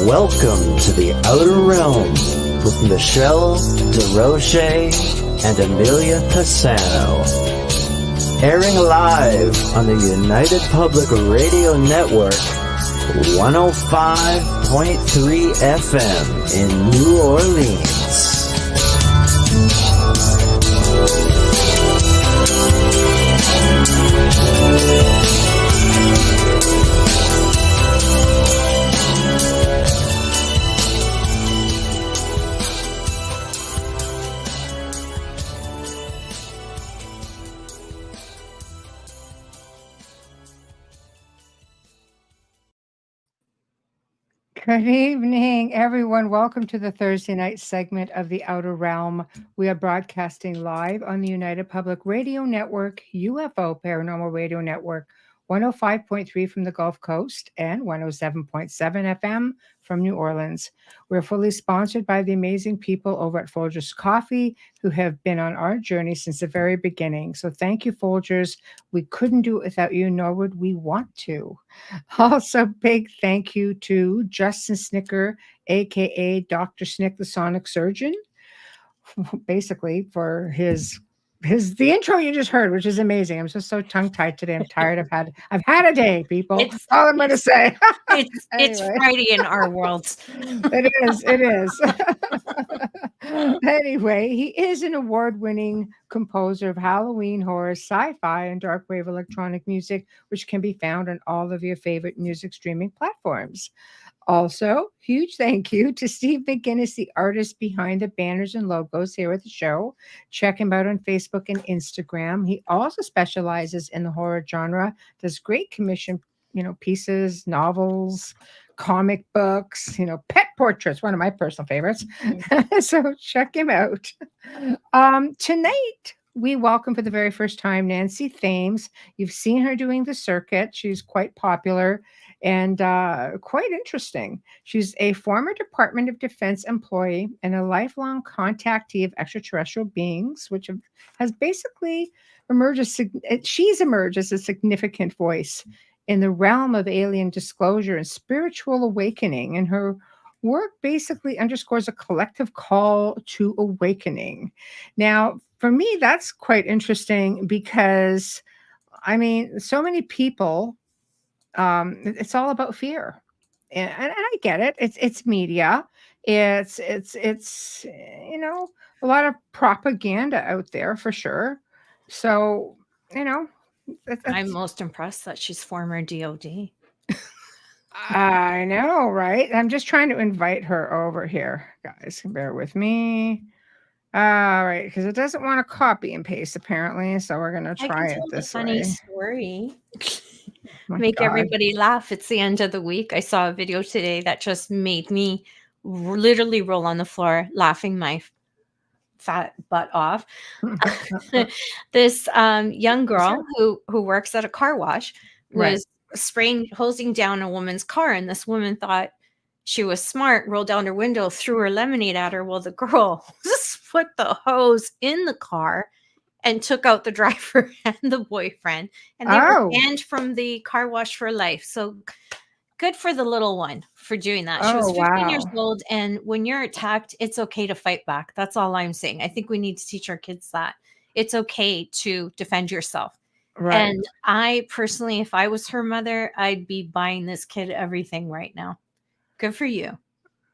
Welcome to the Outer Realm with Michelle DeRoche and Amelia Pisano. Airing live on the United Public Radio Network, 105.3 FM in New Orleans. Good evening, everyone. Welcome to the Thursday night segment of The Outer Realm. We are broadcasting live on the United Public Radio Network, UFO Paranormal Radio Network, 105.3 from the Gulf Coast and 107.7 FM from New Orleans. We're fully sponsored by the amazing people over at Folgers Coffee who have been on our journey since the very beginning. So thank you, Folgers. We couldn't do it without you, nor would we want to. Also, big thank you to Justin Snicker, aka Dr. Snick, the Sonic Surgeon, basically for the intro you just heard, which is amazing. I'm just so tongue-tied today. I'm tired. I've had a day, people. That's all I'm going to say. It's Friday in our world. It is. Anyway, he is an award-winning composer of Halloween horror, sci-fi, and dark wave electronic music, which can be found on all of your favorite music streaming platforms. Also, huge thank you to Steve McGinnis, the artist behind the banners and logos here at the show. Check him out on Facebook and Instagram. He also specializes in the horror genre, does great commission, pieces, novels, comic books, pet portraits, one of my personal favorites. So check him out. Tonight, we welcome for the very first time Nancy Thames. You've seen her doing the circuit. She's quite popular and quite interesting. She's a former Department of Defense employee and a lifelong contactee of extraterrestrial beings, which has basically emerged as a significant voice in the realm of alien disclosure and spiritual awakening. And her work basically underscores a collective call to awakening. Now, for me, that's quite interesting because, so many people, it's all about fear. And I get it. It's media. It's a lot of propaganda out there for sure. So, I'm most impressed that she's former DOD. I know, right? I'm just trying to invite her over here, guys. Bear with me. All right, because it doesn't want to copy and paste apparently, so we're gonna try it this way. Funny story. Make everybody laugh. It's the end of the week. I saw a video today that just made me literally roll on the floor laughing my fat butt off. This young girl who works at a car wash was hosing down a woman's car, and this woman thought she was smart, rolled down her window, threw her lemonade at her. Well, the girl just put the hose in the car and took out the driver and the boyfriend, and they were banned from the car wash for life. So good for the little one for doing that. She was 15 years old, and when you're attacked, it's okay to fight back. That's all I'm saying. I think we need to teach our kids that. It's okay to defend yourself. Right. And I personally, if I was her mother, I'd be buying this kid everything right now. Good for you.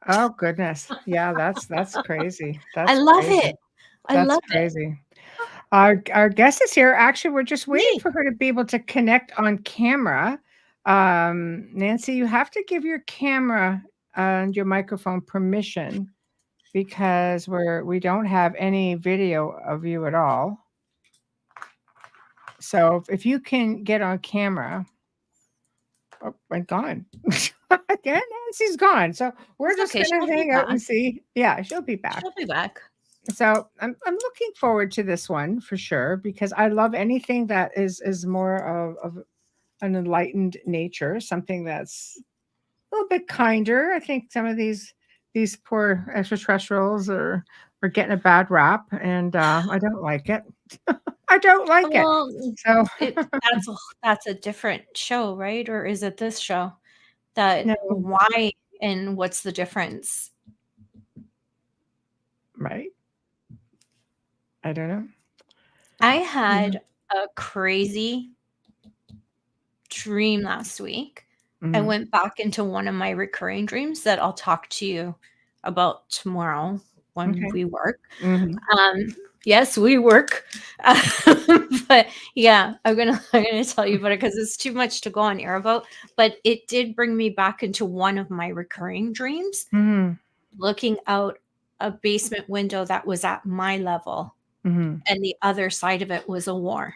Oh, goodness. Yeah, that's crazy. I love it. I love crazy. Our guest is here. Actually, we're just waiting for her to be able to connect on camera. Nancy, you have to give your camera and your microphone permission because we don't have any video of you at all. So if you can get on camera. Oh, I'm gone. Again, Nancy's gone. So we're just going to hang out and see. Yeah, she'll be back. She'll be back. So I'm looking forward to this one for sure because I love anything that is more of an enlightened nature, something that's a little bit kinder. I think some of these poor extraterrestrials are getting a bad rap, and I don't like it. I don't like it. So that's a different show, right? Or is it this show? That no. Why And what's the difference? Right. I don't know. I had a crazy dream last week. I went back into one of my recurring dreams that I'll talk to you about tomorrow when we work. Yes, we work. But yeah, I'm gonna tell you about it because it's too much to go on air about. But it did bring me back into one of my recurring dreams, looking out a basement window that was at my level, and the other side of it was a war.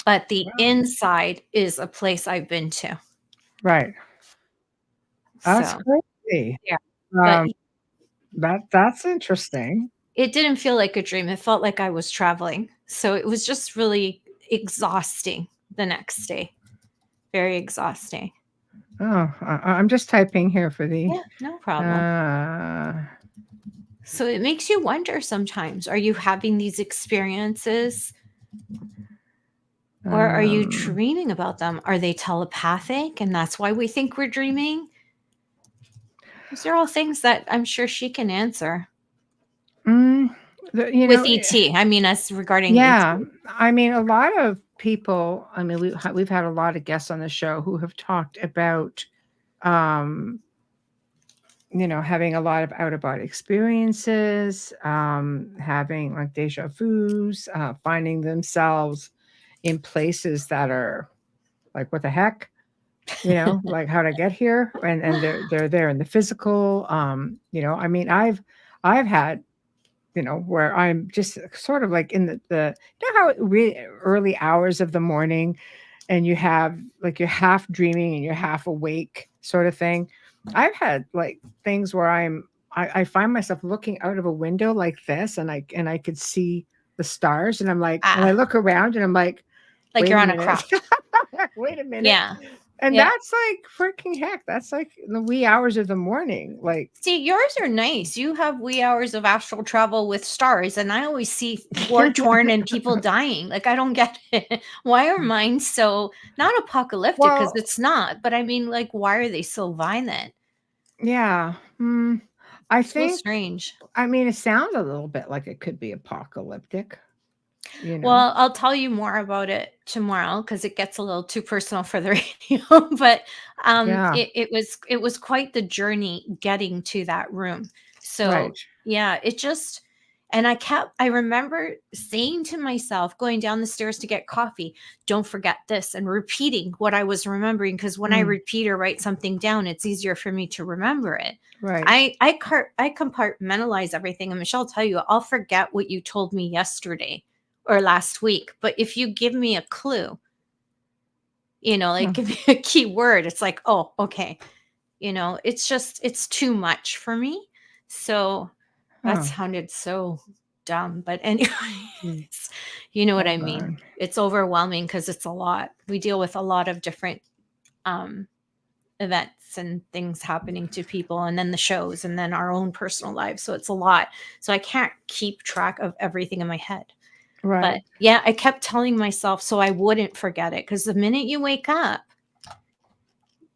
But the inside is a place I've been to. Right. That's So crazy. yeah, but That's interesting. it didn't feel like a dream. It felt like I was traveling. So it was just really exhausting the next day. Very exhausting. Oh, I'm just typing here for the. Yeah, no problem. So it makes you wonder sometimes, are you having these experiences? Or are you dreaming about them? Are they telepathic and that's why we think we're dreaming? These are all things that I'm sure she can answer. With ET. I mean, as regarding yeah, ET. I mean, a lot of people, I mean, we've had a lot of guests on the show who have talked about, having a lot of out-of-body experiences, having like deja vus, finding themselves in places that are like, what the heck? Like, how'd I get here? And they're there in the physical. I mean, I've had, where I'm just sort of like in the how really early hours of the morning, and you have like you're half dreaming and you're half awake sort of thing. I've had like things where I find myself looking out of a window like this, and I could see the stars, and I'm like, and I look around and I'm like you're on a craft. Wait a minute. Yeah. And that's like freaking heck. That's like the wee hours of the morning. Like, see, yours are nice. You have wee hours of astral travel with stars, and I always see war torn and people dying. Like, I don't get it. Why are mine so not apocalyptic? Because it's not. But I mean, like, why are they so violent? Yeah. I think so strange. I mean, it sounds a little bit like it could be apocalyptic. Well, I'll tell you more about it tomorrow because it gets a little too personal for the radio. But it was quite the journey getting to that room. So yeah, it just, and I remember saying to myself, going down the stairs to get coffee, don't forget this, and repeating what I was remembering, because when I repeat or write something down, it's easier for me to remember it. Right. I compartmentalize everything, and Michelle, I'll tell you, I'll forget what you told me yesterday or last week. But if you give me a clue, like give me a key word, it's like, oh, okay. It's too much for me. So that sounded so dumb. But anyways, you know what I mean? It's overwhelming because it's a lot. We deal with a lot of different events and things happening to people, and then the shows, and then our own personal lives. So it's a lot. So I can't keep track of everything in my head. Right. But yeah, I kept telling myself so I wouldn't forget it, because the minute you wake up,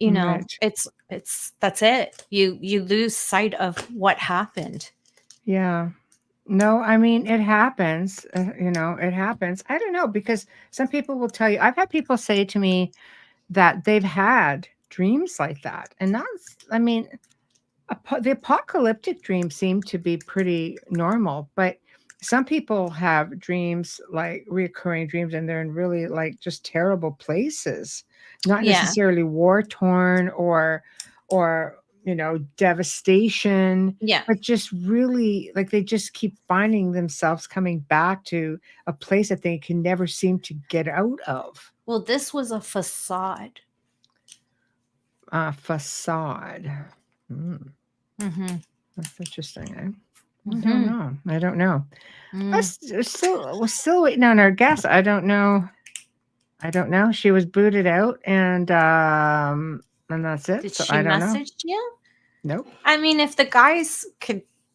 it's that's it. You lose sight of what happened. Yeah. No, I mean, it happens. It happens. I don't know, because some people will tell you. I've had people say to me that they've had dreams like that, and that's, I mean, the apocalyptic dreams seem to be pretty normal, but some people have dreams, like reoccurring dreams, and they're in really like just terrible places, not necessarily war torn or devastation, but just really like they just keep finding themselves coming back to a place that they can never seem to get out of. Well, this was a facade. Facade. That's interesting. I don't know. We're still waiting on our guest. I don't know. She was booted out, and that's it. Did so she I don't message you? Nope. I mean, if the guys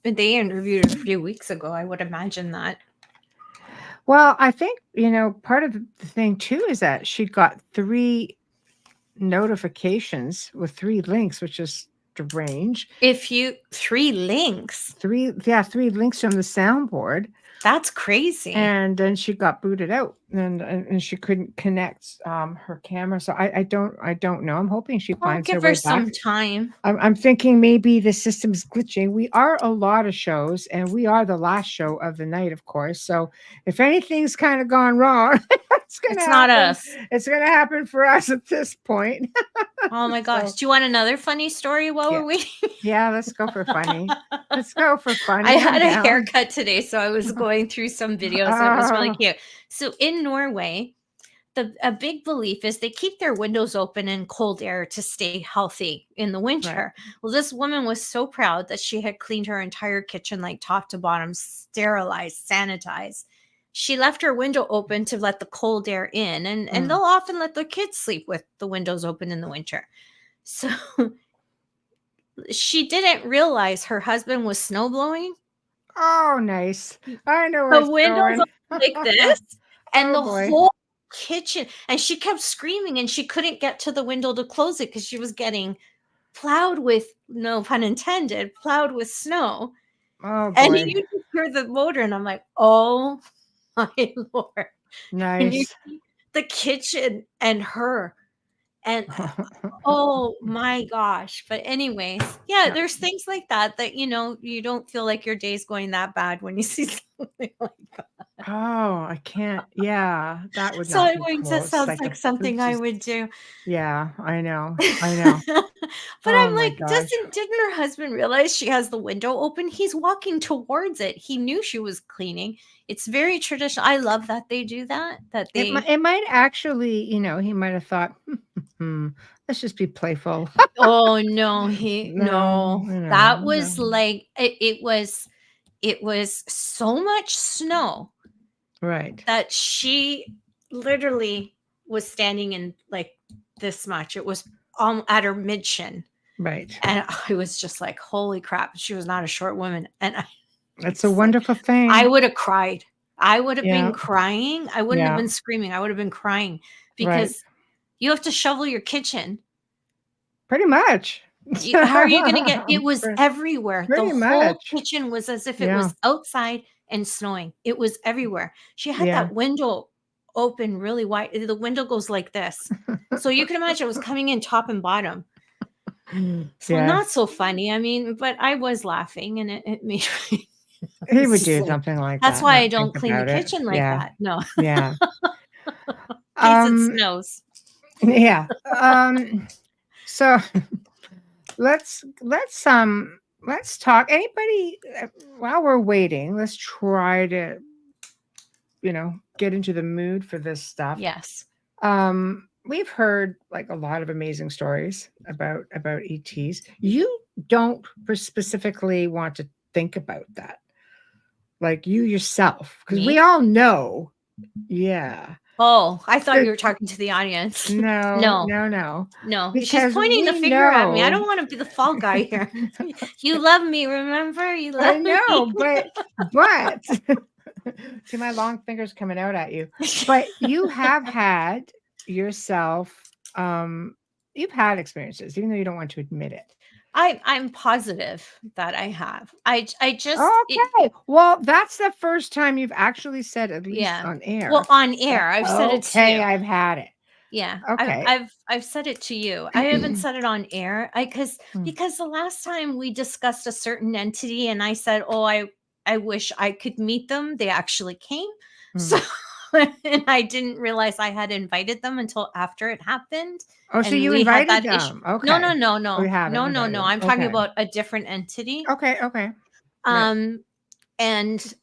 they interviewed a few weeks ago, I would imagine that. Well, I think, part of the thing too is that she got 3 notifications with 3 links, which is strange. If you 3 links. 3 links from the soundboard. That's crazy. And then she got booted out, and she couldn't connect her camera. So I don't know. I'm hoping she finds her give way her back. some time. I'm thinking maybe the system's glitching. We are a lot of shows, and we are the last show of the night, of course. So if anything's kind of gone wrong, it's not us. It's going to happen for us at this point. Oh my gosh. So, do you want another funny story while we're waiting? Yeah, let's go for funny. Let's go for funny. I had a haircut today, so I was going through some videos. It was really cute. So in Norway, a big belief is they keep their windows open in cold air to stay healthy in the winter. Right. Well, this woman was so proud that she had cleaned her entire kitchen, like top to bottom, sterilized, sanitized. She left her window open to let the cold air in, and they'll often let their kids sleep with the windows open in the winter. So she didn't realize her husband was snow blowing. Oh, nice. I know where the windows like this, and the whole kitchen, and she kept screaming, and she couldn't get to the window to close it because she was getting plowed with, no pun intended, plowed with snow. Oh boy. And you just hear the motor, and I'm like, oh my Lord. Nice. And you see the kitchen and her, and oh my gosh. But anyways, there's things like that you don't feel like your day's going that bad when you see something like that. Oh, I can't. Yeah, that would so not it be cool. just sounds like something I would do. Yeah, I know. But I'm like, didn't her husband realize she has the window open? He's walking towards it. He knew she was cleaning. It's very traditional. I love that they do that. It might actually, he might have thought, let's just be playful. Oh no, that was like it was so much snow, right, that she literally was standing in like this much. It was at her mid shin. Right. And I was just like, holy crap. She was not a short woman. And that's a wonderful thing. I would have cried. I would have been crying. I wouldn't have been screaming. I would have been crying because you have to shovel your kitchen. Pretty much. How are you going to get it? Was everywhere. The whole kitchen was as if it was outside and snowing. It was everywhere. She had that window open really wide. The window goes like this. So you can imagine it was coming in top and bottom. So not so funny. I mean, but I was laughing, and it made me. He would do something like that. That's why I don't clean the kitchen like that. No. Yeah. It snows. Yeah. So let's talk. Anybody, while we're waiting, let's try to, get into the mood for this stuff. Yes. We've heard like a lot of amazing stories about ETs. You don't specifically want to think about that, like you yourself, because we all know. Yeah. Oh, I thought you were talking to the audience. No. She's pointing the finger at me. I don't want to be the fall guy here. You love me, remember? You love me. I know, but see my long fingers coming out at you. But you have had yourself, you've had experiences, even though you don't want to admit it. I'm positive that I have. I just well, that's the first time you've actually said, at least on air. Well, on air, I've said it to you. I've had it. Yeah. Okay. I've said it to you. I haven't said it on air because the last time we discussed a certain entity and I said, oh, I wish I could meet them. They actually came. So and I didn't realize I had invited them until after it happened. Oh, so you invited them? Okay. No. No. I'm talking about a different entity. Okay. And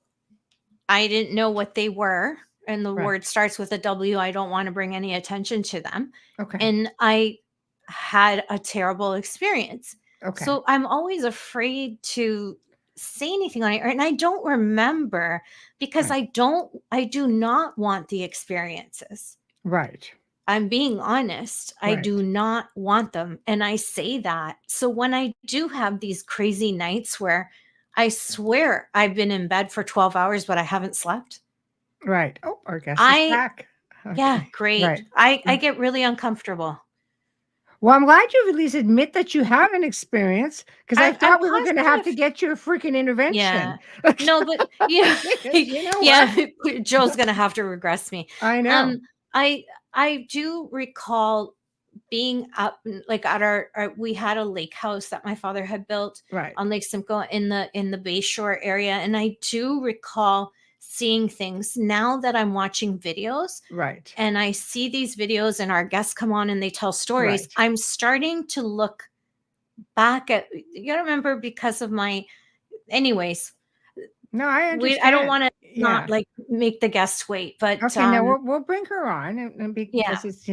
I didn't know what they were. And the word starts with a W. I don't want to bring any attention to them. Okay. And I had a terrible experience. Okay. So I'm always afraid to say anything on it. And I don't remember because I do not want the experiences. Right. I'm being honest. I do not want them. And I say that. So when I do have these crazy nights where I swear I've been in bed for 12 hours, but I haven't slept. Right. Oh, our guest is back. Okay. Yeah, great. Right. I get really uncomfortable. Well, I'm glad you at least admit that you have an experience, because I I'm thought we were going to have to positive. get you a freaking Yeah. intervention. No, but yeah, Because you know what? yeah, Joe's gonna have to regress me. I know. Um, I do recall being up like at our we had a lake house that my father had built Right. on Lake Simcoe in the Bayshore area, and I do recall seeing things. Now that I'm watching videos Right. and I see these videos and our guests come on and they tell stories, Right. I'm starting to look back at, you gotta remember, because of my, anyways, No, I I don't understand. want to not Yeah. like make the guests wait, but Okay, no, we'll bring her on, and yeah. because it's,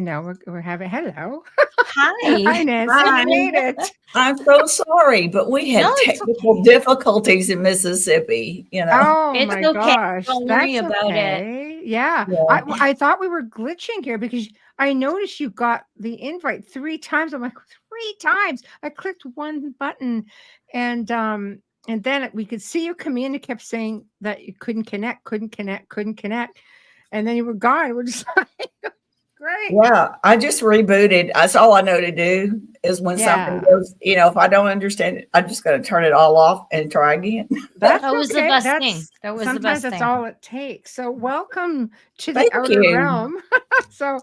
we're having hello. Hi, Hi. Nancy. Hi. You made it. I'm so sorry, but we No, had it's technical okay. difficulties in Mississippi, you know. Oh It's my okay. gosh, Don't worry that's about it. okay. Yeah, Yeah. I thought we were glitching here because I noticed you got the invite 3 times. I'm like, 3 times. I clicked one button, and then we could see you come in. It kept saying that you couldn't connect, couldn't connect, couldn't connect, and then you were gone. We're just like, great. Yeah, I just rebooted. That's all I know to do is when something Yeah. goes, if I don't understand it, I'm just going to turn it all off and try again. That's That was the okay. best thing. That's That was the sometimes best that's thing. all it takes. So welcome to the Thank outer you. realm. So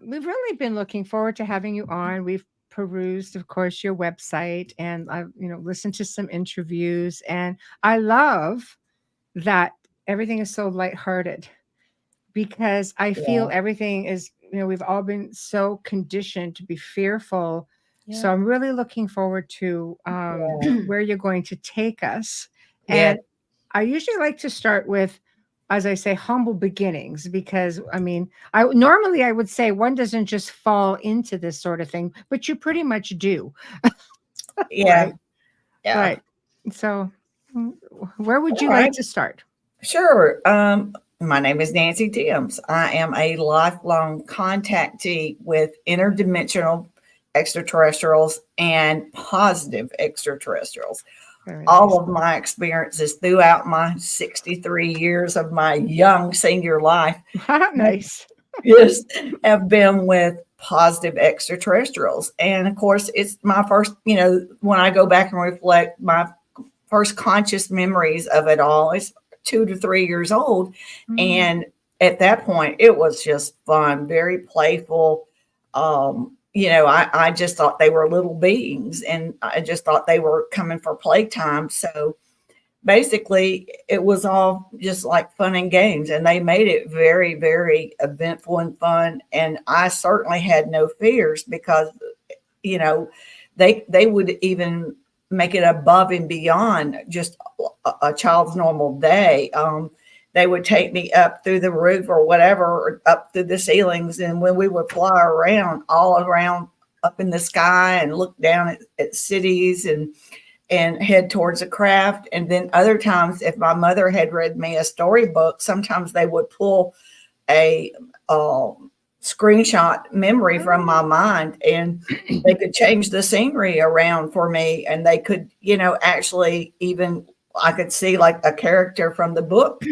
we've really been looking forward to having you on. We've perused, of course, your website, and I've, listened to some interviews, and I love that everything is so lighthearted, because I feel Yeah. everything is, we've all been so conditioned to be fearful. Yeah. So I'm really looking forward to Yeah. where you're going to take us. Yeah. And I usually like to start with, as I say, humble beginnings, because I mean, I would say one doesn't just fall into this sort of thing, but you pretty much do, Yeah. right? Yeah. Right. So, where would All you like right. to start? Sure. My name is Nancy Thames. I am a lifelong contactee with interdimensional extraterrestrials and positive extraterrestrials. Very All nice. of my experiences throughout my 63 years of my young senior life Nice. yes, have been with positive extraterrestrials. And of course, it's my first, when I go back and reflect, my first conscious memories of it all is 2 to 3 years old. Mm. And at that point, it was just fun, very playful. I just thought they were little beings and I just thought they were coming for playtime. So basically, it was all just like fun and games. And they made it very, very eventful and fun. And I certainly had no fears because, you know, they would even make it above and beyond just a child's normal day. They would take me up through the roof or whatever, or up through the ceilings. And when we would fly around, all around up in the sky and look down at cities and head towards a craft. And then other times, if my mother had read me a storybook, sometimes they would pull a screenshot memory from my mind and they could change the scenery around for me. And they could, actually even, I could see like a character from the book.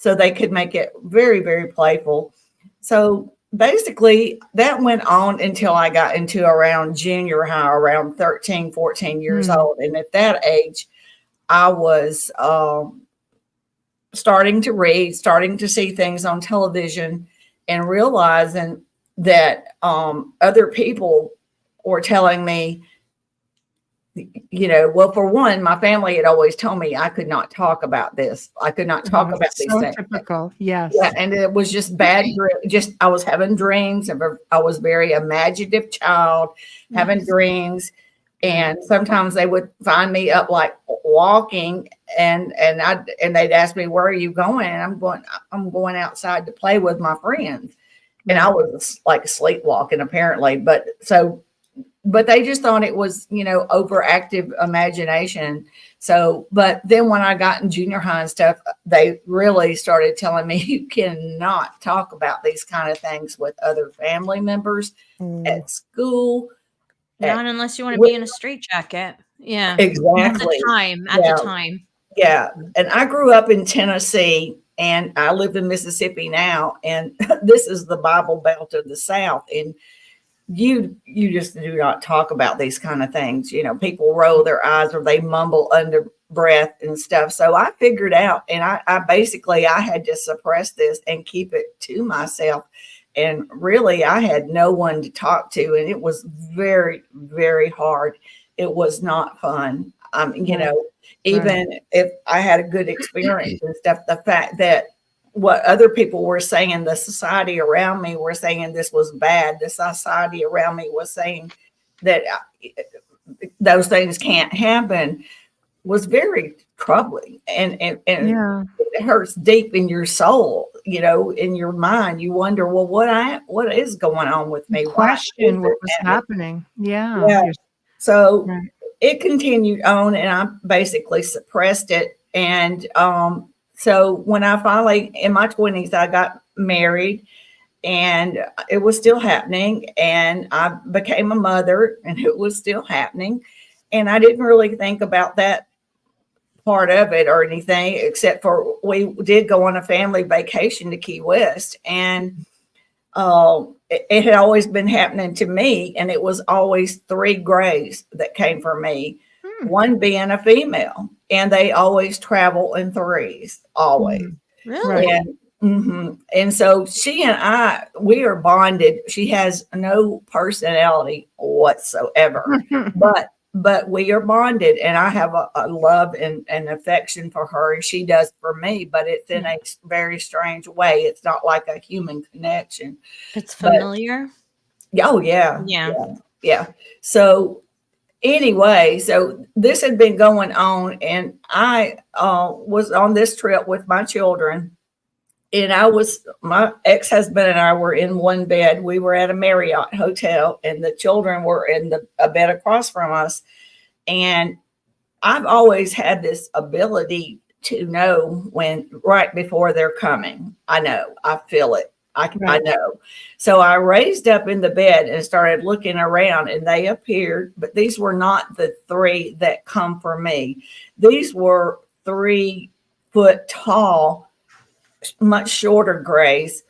So they could make it very, very playful. So basically that went on until I got into around junior high, around 13, 14 years old. And at that age, I was starting to read, starting to see things on television and realizing that other people were telling me, well, for one, my family had always told me I could not talk about this. I could not talk about these So things. typical. Yes. Yeah, and it was just bad. Just I was having dreams. I was very imaginative child, having dreams, and sometimes they would find me up like walking, and they'd ask me, "Where are you going?" And I'm going outside to play with my friends, and I was like sleepwalking apparently. But they just thought it was, overactive imagination. So, but then when I got in junior high and stuff, they really started telling me you cannot talk about these kind of things with other family members at school. Not unless you want to be in a straitjacket. Yeah. Exactly. At the time. Yeah. And I grew up in Tennessee and I live in Mississippi now. And this is the Bible Belt of the South. And you just do not talk about these kind of things. You know, people roll their eyes or they mumble under breath and stuff. So I figured out, and I basically I had to suppress this and keep it to myself. And really, I had no one to talk to, and it was very, very hard. It was not fun. You know, even if I had a good experience and stuff, the fact that what other people were saying, the society around me were saying this was bad. The society around me was saying that those things can't happen, was very troubling, and it hurts deep in your soul, you know, in your mind. You wonder, well, what is going on with me? Question what was happening. So it continued on, and I basically suppressed it. And so when I finally, in my 20s, I got married, and it was still happening, and I became a mother, and it was still happening. And I didn't really think about that part of it or anything, except for we did go on a family vacation to Key West, and it had always been happening to me, and it was always 3 grays that came for me, one being a female, and they always travel in 3s, always. Really? And so she and I, we are bonded. She has no personality whatsoever, but we are bonded, and I have a love and affection for her, and she does for me, but it's in a very strange way. It's not like a human connection. It's familiar. Yeah. So anyway, so this had been going on, and I was on this trip with my children, and my ex-husband and I were in one bed. We were at a Marriott hotel, and the children were in a bed across from us. And I've always had this ability to know when right before they're coming. I know, I feel it. I know. So I raised up in the bed and started looking around, and they appeared, but these were not the 3 that come for me. These were 3-foot tall, much shorter grays,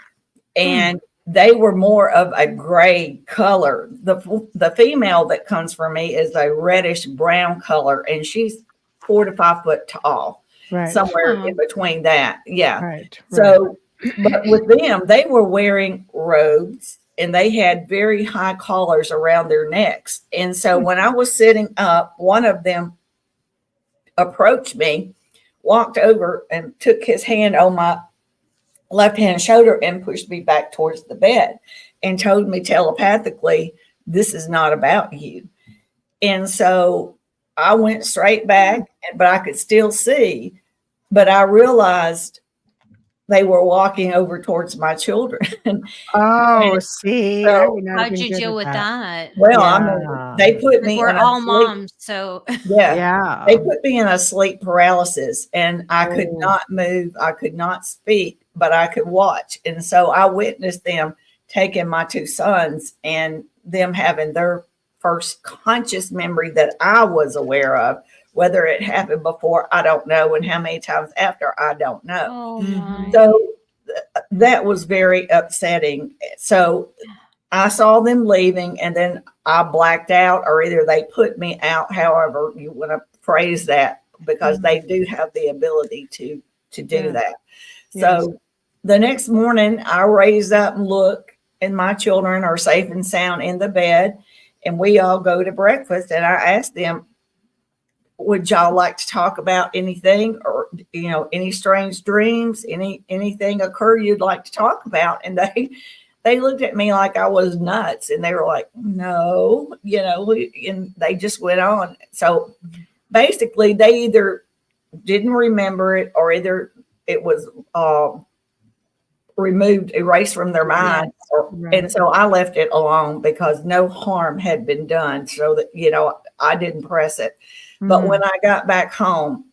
and they were more of a gray color. The female that comes for me is a reddish brown color, and she's 4 to 5 foot tall, somewhere in between that. So, but with them, they were wearing robes, and they had very high collars around their necks. And so when I was sitting up, one of them approached me, walked over, and took his hand on my left-hand shoulder and pushed me back towards the bed and told me telepathically, this is not about you. And so I went straight back, but I could still see, but I realized they were walking over towards my children. See. So, how'd you deal with that? Well, I mean, they put me we're all moms, so they put me in a sleep paralysis, and I could not move. I could not speak, but I could watch. And so I witnessed them taking my 2 sons and them having their first conscious memory that I was aware of. Whether it happened before, I don't know. And how many times after, I don't know. So that was very upsetting. So I saw them leaving, and then I blacked out, or either they put me out, however you want to phrase that, because they do have the ability to do that. So the next morning, I raise up and look, and my children are safe and sound in the bed, and we all go to breakfast. And I asked them, would y'all like to talk about anything, or, you know, any strange dreams, anything occur you'd like to talk about? And they looked at me like I was nuts, and they were like, no, you know, and they just went on. So basically they either didn't remember it, or either it was erased from their mind. And so I left it alone, because no harm had been done, so that, you know, I didn't press it. But when I got back home,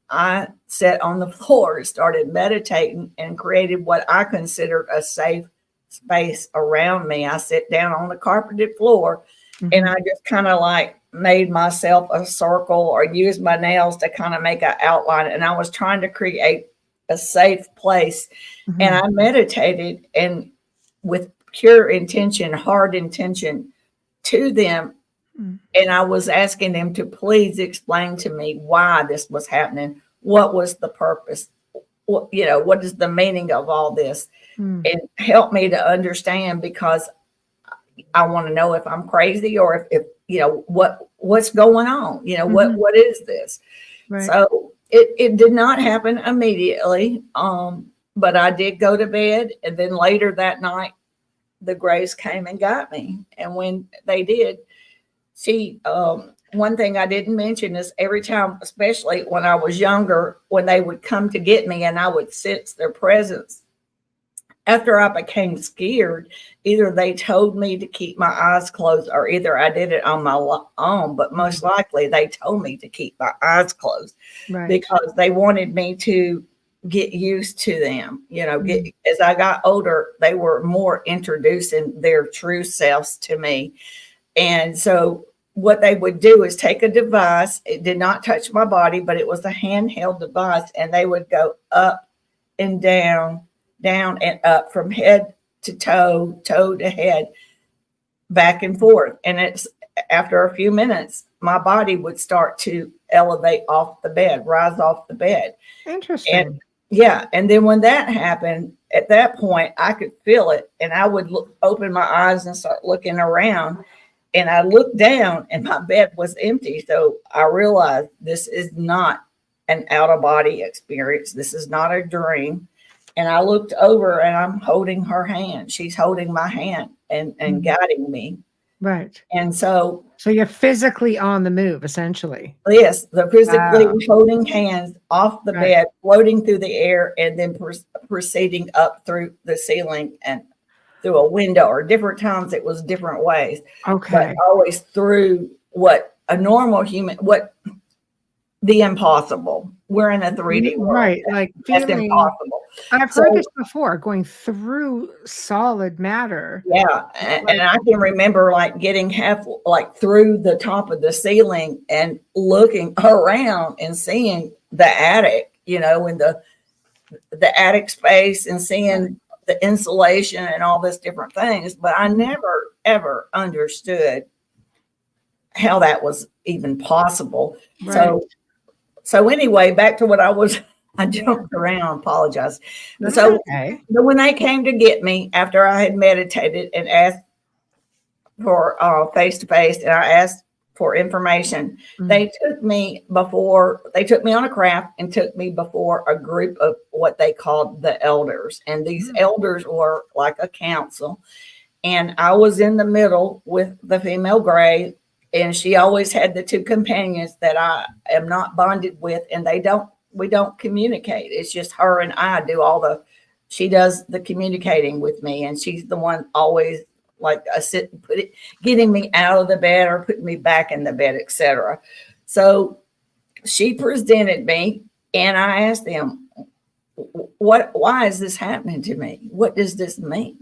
I sat on the floor, started meditating, and created what I considered a safe space around me. I sit down on the carpeted floor, and I just kind of like made myself a circle, or used my nails to kind of make an outline. And I was trying to create a safe place. And I meditated, and with pure intention, hard intention to them. And I was asking them to please explain to me why this was happening. What was the purpose? What, what is the meaning of all this? And help me to understand, because I want to know if I'm crazy, or if what's going on. What is this? Right. So it did not happen immediately. But I did go to bed, and then later that night, the Grays came and got me. And when they did, one thing I didn't mention is every time, especially when I was younger, when they would come to get me and I would sense their presence, after I became scared, either they told me to keep my eyes closed, or either I did it on my own, but most likely they told me to keep my eyes closed, Right. because they wanted me to get used to them. As I got older, they were more introducing their true selves to me. And so what they would do is take a device. It did not touch my body, but it was a handheld device, and they would go up and down and up, from head to toe to head, back and forth. And it's after a few minutes, my body would start to elevate off the bed, rise off the bed. Interesting. And then when that happened, at that point, I could feel it, and I would open my eyes and start looking around, and I looked down, and my bed was empty. So I realized this is not an out-of-body experience. This is not a dream. And I looked over, and I'm holding her hand. She's holding my hand and guiding me. Right. And so you're physically on the move, essentially. Yes, they're physically holding hands off the bed, floating through the air, and then proceeding up through the ceiling and through a window. Or different times it was different ways. Okay. But always through what a normal human, what the impossible. We're in a 3D world. Right. Like that's feeling, impossible. I've heard this before, going through solid matter. Yeah. And I can remember like getting through the top of the ceiling and looking around and seeing the attic, in the attic space, and seeing the insulation and all this different things. But I never, ever understood how that was even possible. Right. So anyway, back to what I jumped around, apologize. That's So okay. when they came to get me after I had meditated and asked for face-to-face, and I asked for information, they took me on a craft and took me before a group of what they called the elders. And these elders were like a council. And I was in the middle with the female Gray, and she always had the two companions that I am not bonded with, and we don't communicate. It's just her and I do she does the communicating with me, and she's the one always like getting me out of the bed or putting me back in the bed, etc. So she presented me, and I asked them, why is this happening to me? What does this mean?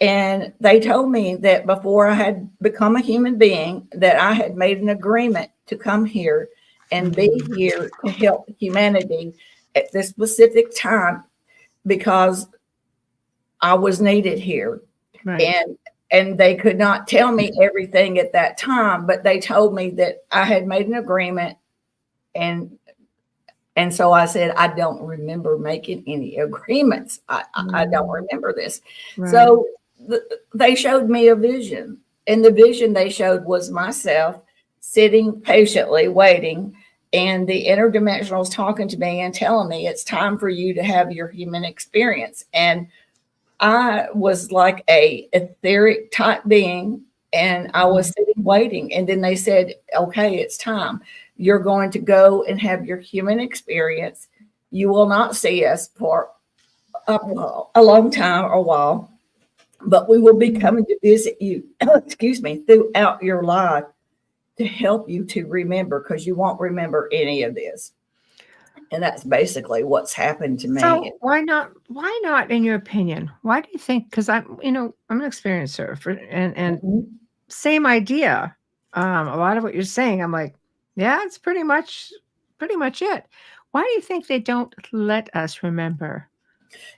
And they told me that before I had become a human being, that I had made an agreement to come here and be here to help humanity at this specific time, because I was needed here. Right. And they could not tell me everything at that time, but they told me that I had made an agreement. And so I said, I don't remember making any agreements. I don't remember this. Right. So they showed me a vision, and the vision they showed was myself sitting patiently waiting, and the interdimensionals talking to me and telling me it's time for you to have your human experience. And I was like a etheric type being, and I was sitting waiting. And then they said, okay, it's time. You're going to go and have your human experience. You will not see us for a long time or a while, but we will be coming to visit you, throughout your life to help you to remember, because you won't remember any of this. And that's basically what's happened to me. So why not, in your opinion? Why do you think? Because I'm an experiencer and same idea. A lot of what you're saying, I'm like, yeah, it's pretty much it. Why do you think they don't let us remember?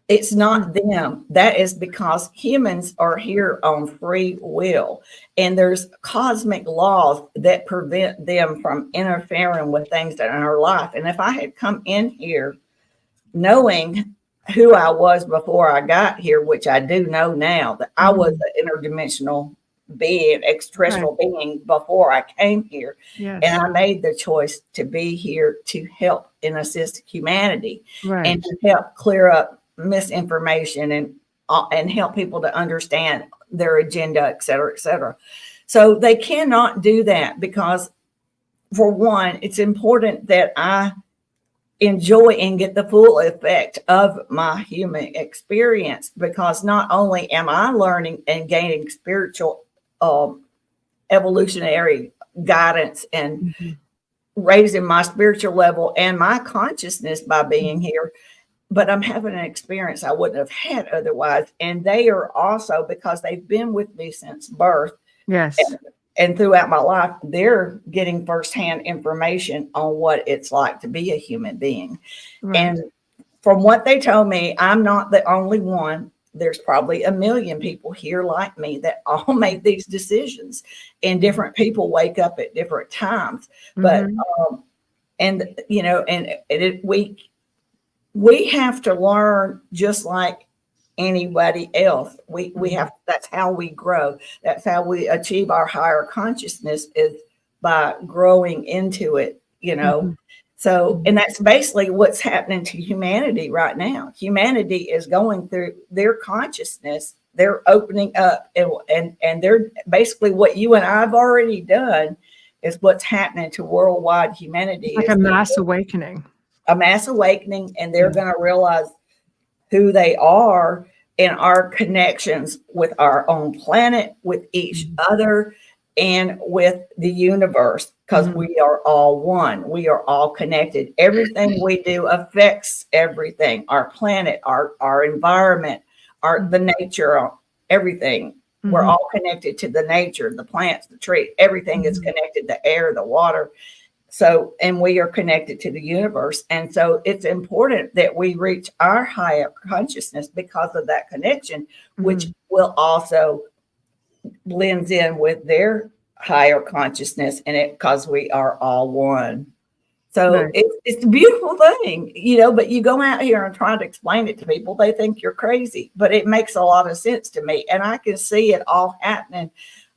It's not them. That is because humans are here on free will, and there's cosmic laws that prevent them from interfering with things in our life. And if I had come in here knowing who I was before I got here, which I do know now, that I was an interdimensional being, extraterrestrial being before I came here. Yes. And I made the choice to be here to help and assist humanity and to help clear up misinformation and help people to understand their agenda, et cetera, et cetera. So they cannot do that because, for one, it's important that I enjoy and get the full effect of my human experience, because not only am I learning and gaining spiritual evolutionary guidance and raising my spiritual level and my consciousness by being here, but I'm having an experience I wouldn't have had otherwise. And they are also, because they've been with me since birth. Yes. And throughout my life, they're getting firsthand information on what it's like to be a human being. Right. And from what they told me, I'm not the only one. There's probably 1 million people here like me that all make these decisions, and different people wake up at different times. But, and, you know, we have to learn just like anybody else. We have, that's how we grow. That's how we achieve our higher consciousness, is by growing into it, you know. So, and that's basically what's happening to humanity right now. Humanity is going through their consciousness. They're opening up, and they're basically, what you and I've already done is what's happening to worldwide humanity. Like a mass awakening. A mass awakening, and they're going to realize who they are and our connections with our own planet, with each other, and with the universe, because we are all one. We are all connected. Everything we do affects everything. Our planet, our environment, the nature, everything. We're all connected to the nature, the plants, the tree. Everything is connected, the air, the water. So, and we are connected to the universe. And so it's important that we reach our higher consciousness because of that connection, which will also blends in with their higher consciousness, and it, because we are all one. So it's a beautiful thing, you know, but you go out here and try to explain it to people, they think you're crazy, but it makes a lot of sense to me. And I can see it all happening.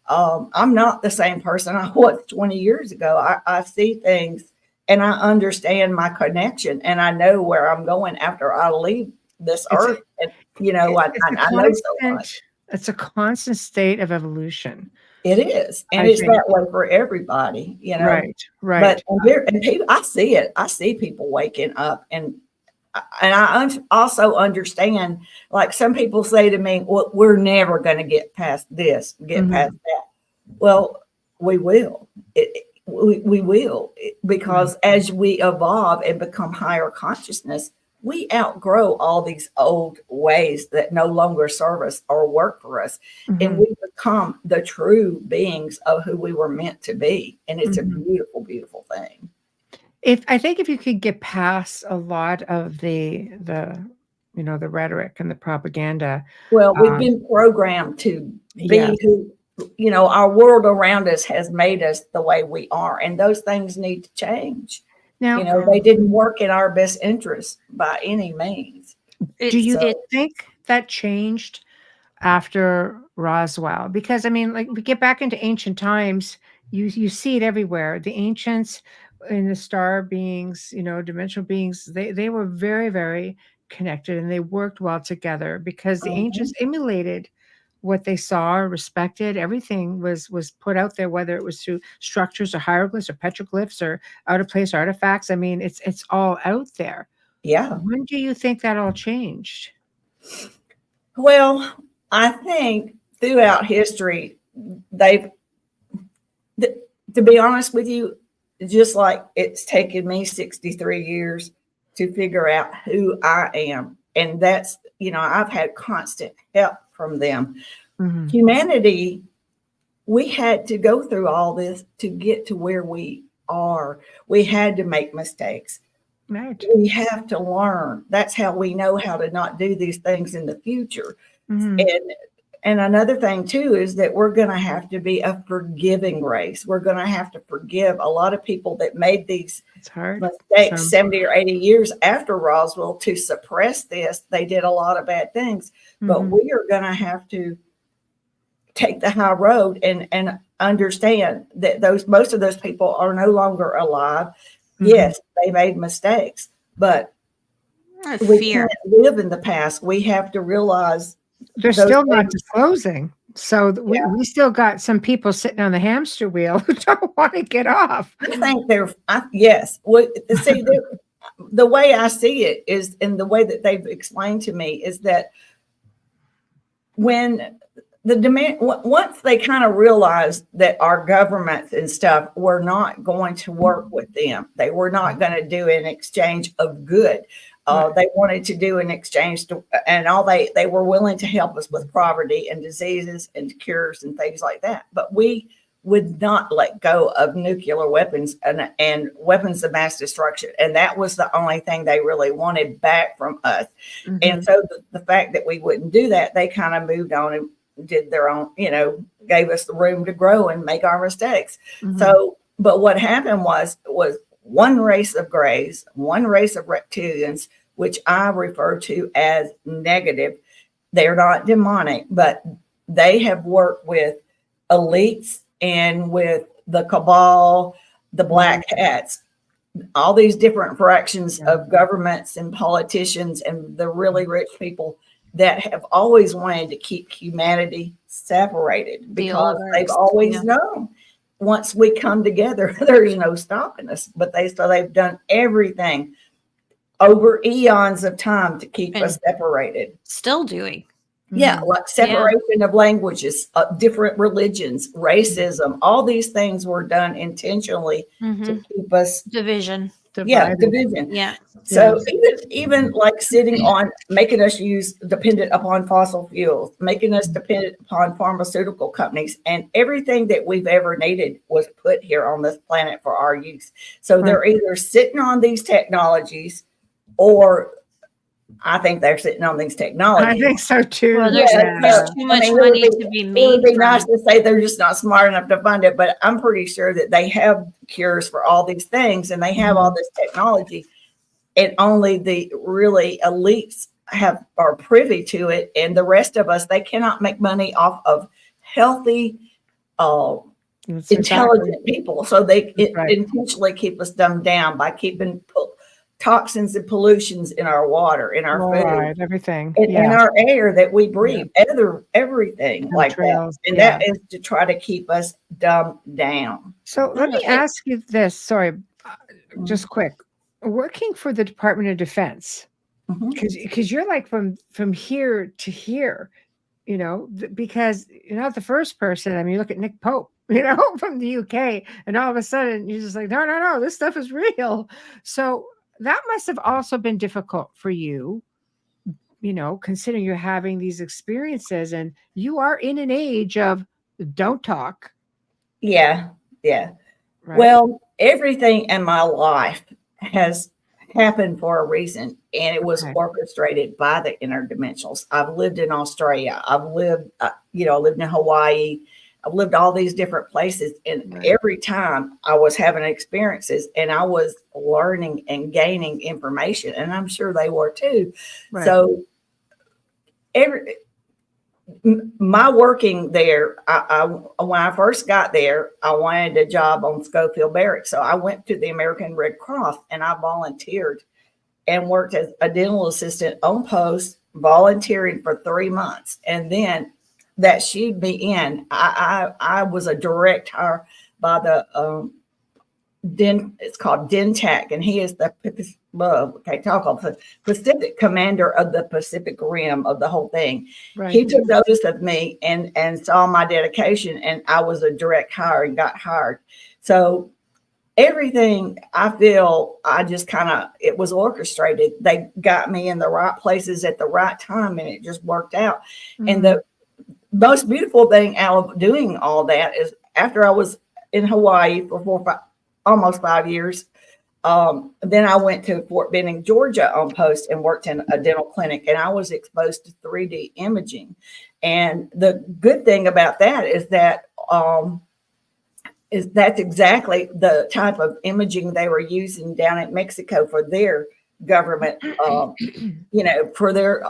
I'm not the same person I was 20 years ago. I see things and I understand my connection, and I know where I'm going after I leave this earth. And, you know, I know so much. It's a constant state of evolution. It is. And it's that way for everybody, you know. Right. But people, I see it. I see people waking up, and I also understand, like some people say to me, well, we're never going to get past this, past that. Well, we will. We will, because as we evolve and become higher consciousness, we outgrow all these old ways that no longer serve us or work for us. And we become the true beings of who we were meant to be. And it's a beautiful, beautiful thing. I think if you could get past a lot of the you know, the rhetoric and the propaganda. Well, we've been programmed to be who, you know, our world around us has made us the way we are. And those things need to change. Now, you know, they didn't work in our best interest by any means. Do you think that changed after Roswell? Because, I mean, like, we get back into ancient times, you see it everywhere. The ancients and the star beings, you know, dimensional beings, they were very, very connected, and they worked well together because the ancients emulated what they saw, respected. Everything was put out there, whether it was through structures or hieroglyphs or petroglyphs or out of place artifacts. I mean, it's all out there. Yeah. When do you think that all changed? Well, I think throughout history, to be honest with you, just like it's taken me 63 years to figure out who I am. And that's, you know, I've had constant help from them. Humanity, we had to go through all this to get to where we are. We had to make mistakes. Right. We have to learn. That's how we know how to not do these things in the future. Mhm. And another thing too is that we're going to have to be a forgiving race. We're going to have to forgive a lot of people that made these It's hard. mistakes Some. 70 or 80 years after Roswell to suppress this. They did a lot of bad things, but Mhm. we are going to have to take the high road and understand that most of those people are no longer alive. Mhm. Yes, they made mistakes, but we Fear. can't live in the past. We have to realize They're those still not things. disclosing. So we still got some people sitting on the hamster wheel who don't want to get off. I think yes. Well, see, the way I see it is, and the way that they've explained to me is that when the demand, once they kind of realized that our governments and stuff were not going to work with them, they were not going to do an exchange of good. They wanted to do an exchange and all they were willing to help us with poverty and diseases and cures and things like that. But we would not let go of nuclear weapons and weapons of mass destruction. And that was the only thing they really wanted back from us. Mhm. And so the fact that we wouldn't do that, they kind of moved on and did their own, gave us the room to grow and make our mistakes. Mhm. So, but what happened was one race of grays, one race of reptilians, which I refer to as negative. They're not demonic, but they have worked with elites and with the cabal, the black hats, all these different fractions of governments and politicians and the really rich people that have always wanted to keep humanity separated because they've always known once we come together, there's no stopping us. But they've done everything over eons of time to keep us separated. Still doing. Yeah, like separation of languages, different religions, racism, all these things were done intentionally to keep us division. Yeah, division. Yeah. So even like sitting on making us use dependent upon fossil fuels, making us dependent upon pharmaceutical companies, and everything that we've ever needed was put here on this planet for our use. So they're either sitting on these technologies, or I think they're sitting on these technologies. I think so too. Well, there's too much money to be made. It would be nice to say they're just not smart enough to fund it, but I'm pretty sure that they have cures for all these things and they have all this technology, and only the really elites are privy to it, and the rest of us, they cannot make money off of healthy, intelligent people. So they intentionally keep us dumbed down by keeping toxins and pollutions in our water, in our food, everything, in our air that we breathe, everything like that. And that is to try to keep us dumbed down. So let me ask you this. Sorry, just quick. Working for the Department of Defense, because you're like from here to here, because you're not the first person. I mean, you look at Nick Pope, from the UK, and all of a sudden you're just like, no, this stuff is real. So that must have also been difficult for you, considering you're having these experiences and you are in an age of don't talk. Yeah. Right. Well, everything in my life has happened for a reason, and it was orchestrated by the interdimensionals. I've lived in Australia. I've lived, I lived in Hawaii. I've lived all these different places, and every time I was having experiences and I was learning and gaining information, and I'm sure they were too. So my working there, I when I first got there, I wanted a job on Schofield Barracks. So I went to the American Red Cross and I volunteered and worked as a dental assistant on post, volunteering for 3 months. And then that she'd be in. I was a direct hire by the it's called Dentac, and he is the Pacific commander of the Pacific Rim of the whole thing. He took notice of me and saw my dedication, and I was a direct hire and got hired. So everything, I feel, I just it was orchestrated. They got me in the right places at the right time, and it just worked out. And the most beautiful thing out of doing all that is after I was in Hawaii for almost 5 years, Then I went to Fort Benning, Georgia on post and worked in a dental clinic, and I was exposed to 3D imaging. And the good thing about that is that that's exactly the type of imaging they were using down in Mexico for their government, for their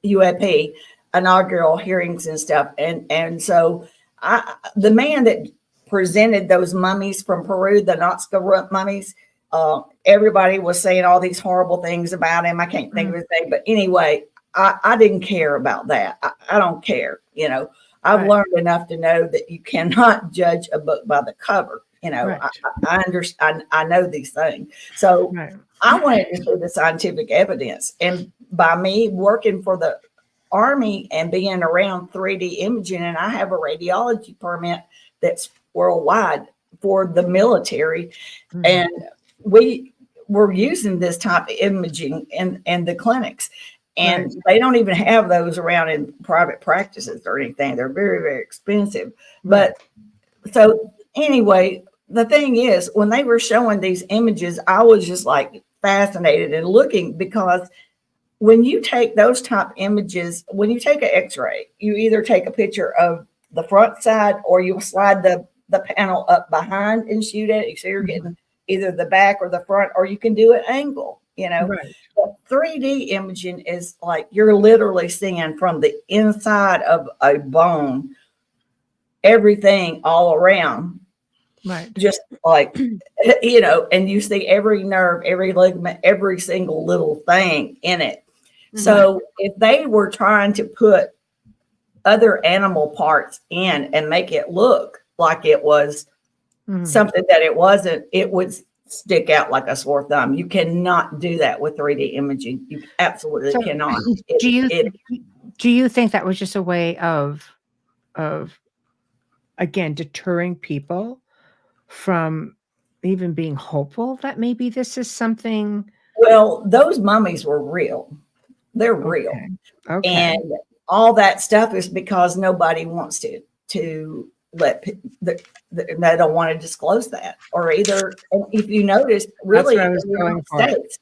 UAP inaugural hearings and stuff. And so the man that presented those mummies from Peru, the Nazca mummies, everybody was saying all these horrible things about him. I can't think of his name, but anyway, I didn't care about that. I don't care. I've learned enough to know that you cannot judge a book by the cover. I understand. I know these things. So I wanted to see the scientific evidence. And by me working for the Army and being around 3D imaging, and I have a radiology permit that's worldwide for the military. And we were using this type of imaging in the clinics. And they don't even have those around in private practices or anything. They're very, very expensive. But so anyway, the thing is, when they were showing these images, I was just like fascinated and looking, because when you take those type images, when you take an x-ray, you either take a picture of the front side or you slide the panel up behind and shoot it. So you're getting either the back or the front, or you can do an angle. But 3D imaging is like you're literally seeing from the inside of a bone everything all around. Just like, and you see every nerve, every ligament, every single little thing in it. So if they were trying to put other animal parts in and make it look like it was something that it wasn't, it would stick out like a sore thumb. You cannot do that with 3D imaging. You absolutely cannot. Do you think that was just a way of again deterring people from even being hopeful that maybe this is something? Well, those mummies were real. They're real. Okay. And all that stuff is because nobody wants to let they don't want to disclose that, or either, if you notice, really in the United States,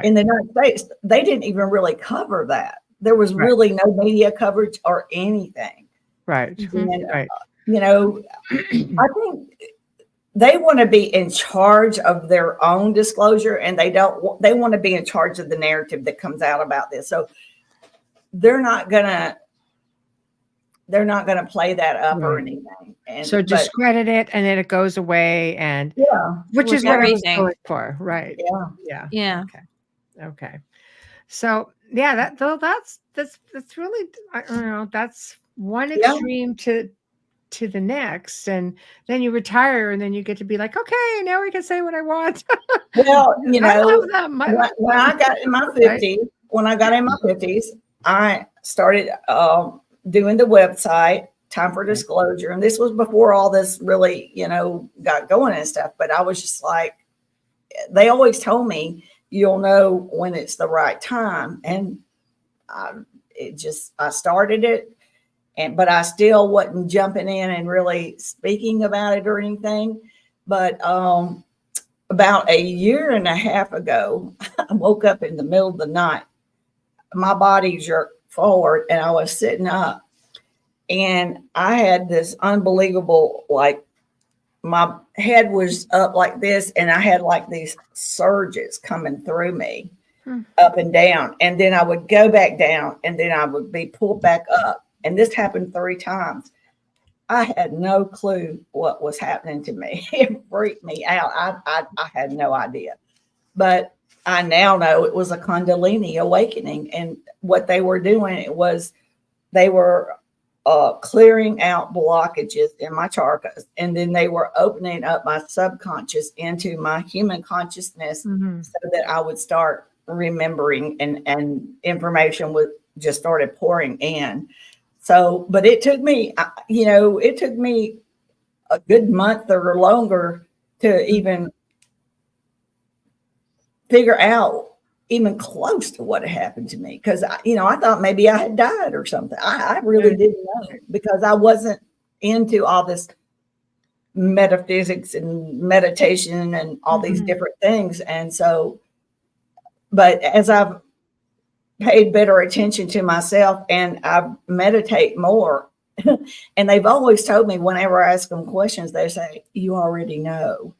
in the United States, they didn't even really cover that. There was really no media coverage or anything. And, I think they want to be in charge of their own disclosure, and they want to be in charge of the narrative that comes out about this. So they're not gonna play that up or anything. And so discredit it, and then it goes away, and which is what I was going for, Yeah. Okay. So that's really, I don't know. That's one extreme to the next, and then you retire, and then you get to be like, okay, now we can say what I want. Well, when I got in my 50s, I started doing the website, Time for Disclosure. And this was before all this really, got going and stuff. But I was just like, they always told me, you'll know when it's the right time. And I started it. But I still wasn't jumping in and really speaking about it or anything. But about a year and a half ago, I woke up in the middle of the night. My body jerked forward, and I was sitting up. And I had this unbelievable, like, my head was up like this, and I had like these surges coming through me up and down. And then I would go back down, and then I would be pulled back up. And this happened 3 times. I had no clue what was happening to me. It freaked me out. I had no idea. But I now know it was a Kundalini awakening. And what they were doing, they were clearing out blockages in my chakras. And then they were opening up my subconscious into my human consciousness so that I would start remembering, and information would just started pouring in. So, but it took me, a good month or longer to even figure out even close to what had happened to me. Because, I thought maybe I had died or something. I really didn't know, because I wasn't into all this metaphysics and meditation and all these different things. And so, but as I've paid better attention to myself and I meditate more, and they've always told me whenever I ask them questions, they say, you already know.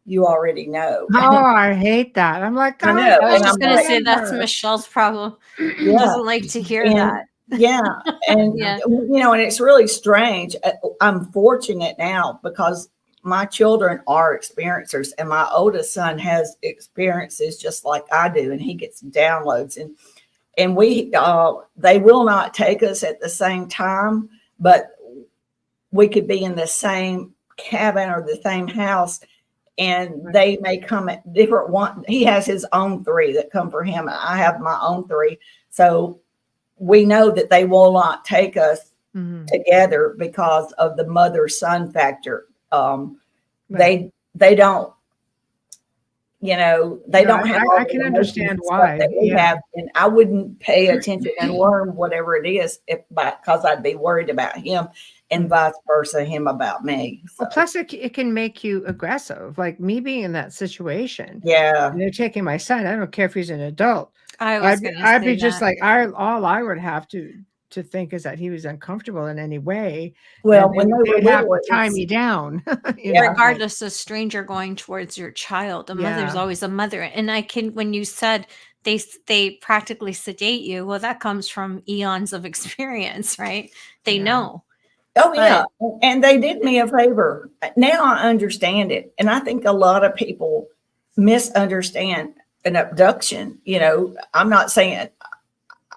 You already know. Oh, I hate that. I'm like, I know. I was And just I'm going to like, say that's Michelle's problem. She yeah. doesn't like to hear And that. yeah. And, Yeah. you know, and it's really strange. I'm fortunate now because my children are experiencers and my oldest son has experiences just like I do. And he gets downloads and we, they will not take us at the same time, but we could be in the same cabin or the same house. And they may come at different one. He has his own 3 that come for him. I have my own 3. So we know that they will not take us together because of the mother-son factor. They don't, you know, they don't have. I can understand why. That we have, and I wouldn't pay attention and learn whatever it is because I'd be worried about him. And vice versa, him about me. So. Well, plus it can make you aggressive, like me being in that situation. Yeah. And they're taking my son. I don't care if he's an adult. I'd be just like, all I would have to think is that he was uncomfortable in any way. Well, when they would have to tie me down. Regardless of stranger going towards your child, a mother's always a mother. And when you said they practically sedate you, well, that comes from eons of experience, right? They know. Oh, yeah. And they did me a favor. Now I understand it. And I think a lot of people misunderstand an abduction. You know, I'm not saying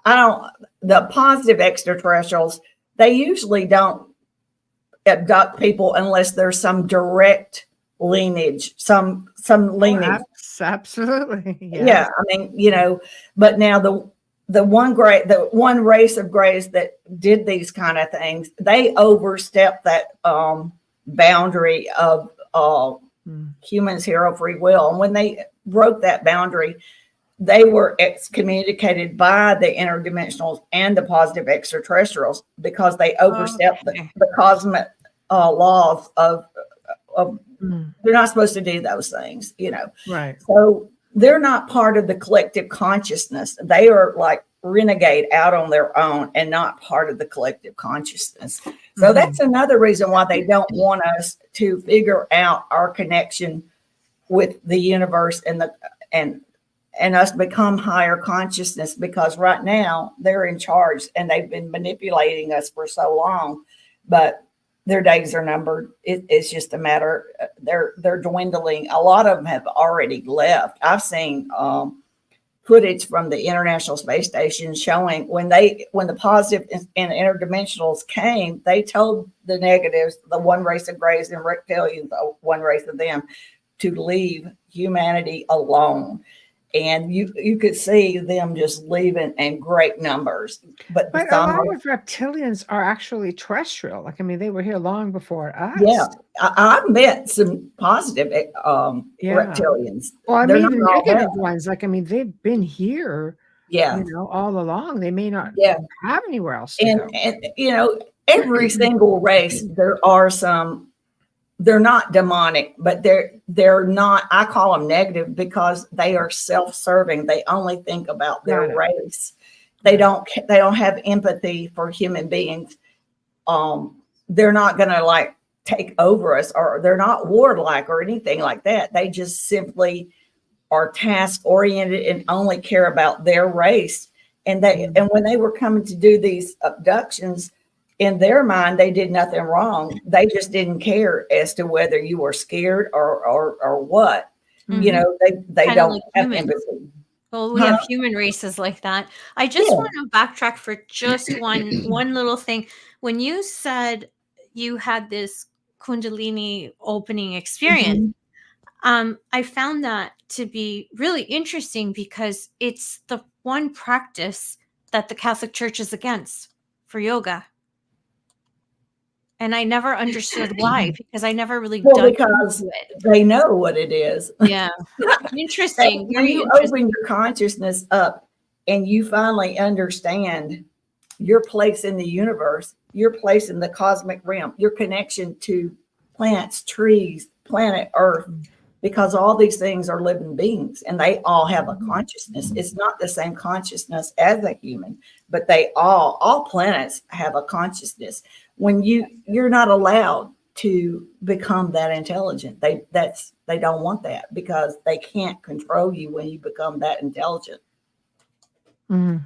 the positive extraterrestrials, they usually don't abduct people unless there's some direct lineage, some lineage. Absolutely. Yeah. I mean, you know, but now the one race of grays that did these kind of things, they overstepped that boundary of humans' hero free will. And when they broke that boundary, they were excommunicated by the interdimensionals and the positive extraterrestrials because they overstepped the cosmic laws of they're not supposed to do those things, you know. Right. So they're not part of the collective consciousness. They are like renegade out on their own and not part of the collective consciousness. So that's another reason why they don't want us to figure out our connection with the universe and us become higher consciousness, because right now they're in charge and they've been manipulating us for so long, but their days are numbered. It's just a matter, they're dwindling. A lot of them have already left. I've seen footage from the International Space Station showing when the positive and interdimensionals came, they told the negatives, the one race of grays and reptilians, one race of them, to leave humanity alone. And you could see them just leaving in great numbers. But a lot of reptilians are actually terrestrial. Like, I mean, they were here long before us. Yeah, I've met some positive reptilians. Well, I mean, the negative ones. Like, I mean, they've been here. Yeah, you know, all along. They may not have anywhere else to go. And you know, every single race, there are some. They're not demonic, but they're not, I call them negative because they are self-serving. They only think about their race. They don't have empathy for human beings. They're not going to like take over us, or they're not warlike or anything like that. They just simply are task oriented and only care about their race. And when they were coming to do these abductions, in their mind, they did nothing wrong. They just didn't care as to whether you were scared or what. You know, they kind don't have empathy. Well, we have human races like that. I just want to backtrack for just one little thing. When you said you had this Kundalini opening experience, I found that to be really interesting because it's the one practice that the Catholic Church is against for yoga. And I never understood why, because I never really dug into it. They know what it is. Yeah. Interesting. When you open your consciousness up and you finally understand your place in the universe, your place in the cosmic realm, your connection to plants, trees, planet Earth, because all these things are living beings and they all have a consciousness. It's not the same consciousness as a human, but they all planets have a consciousness. When you're not allowed to become that intelligent, they don't want that because they can't control you when you become that intelligent. Mhm.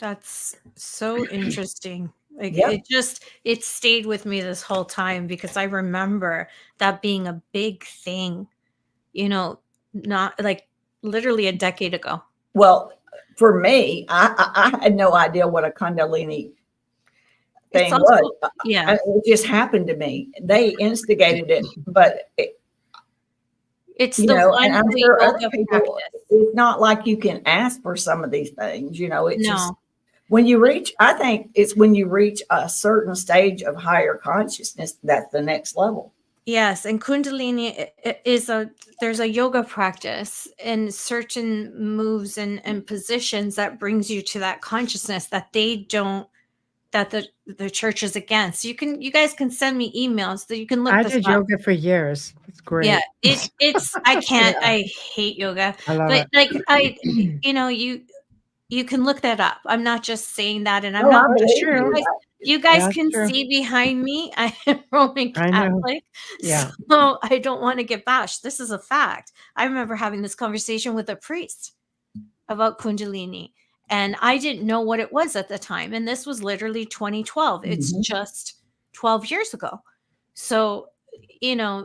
That's so interesting. Like Yep. it stayed with me this whole time because I remember that being a big thing, not like literally a decade ago. Well, for me, I had no idea what a Kundalini It's thing also, was. yeah, It just happened to me. They instigated it, but it's you the know, and one I'm holy sure other yoga people. practice. It's not like you can ask for some of these things. It's just No. when you reach. I think it's when you reach a certain stage of higher consciousness that's the next level. Yes, and Kundalini there's a yoga practice and certain moves and positions that brings you to that consciousness that the church is against. You guys can send me emails that you can look I this did up. yoga for years. It's great. Yeah, it's I can't. Yeah. I hate yoga, I love but it. you can look that up. I'm not just saying that, and I'm No, not. I That's believe true. you. You guys Yeah, that's can true. see behind me. I am Roman I know. Catholic, Yeah. so I don't want to get bashed. This is a fact. I remember having this conversation with a priest about Kundalini, and I didn't know what it was at the time. And this was literally 2012. It's Mhm. just 12 years ago. So,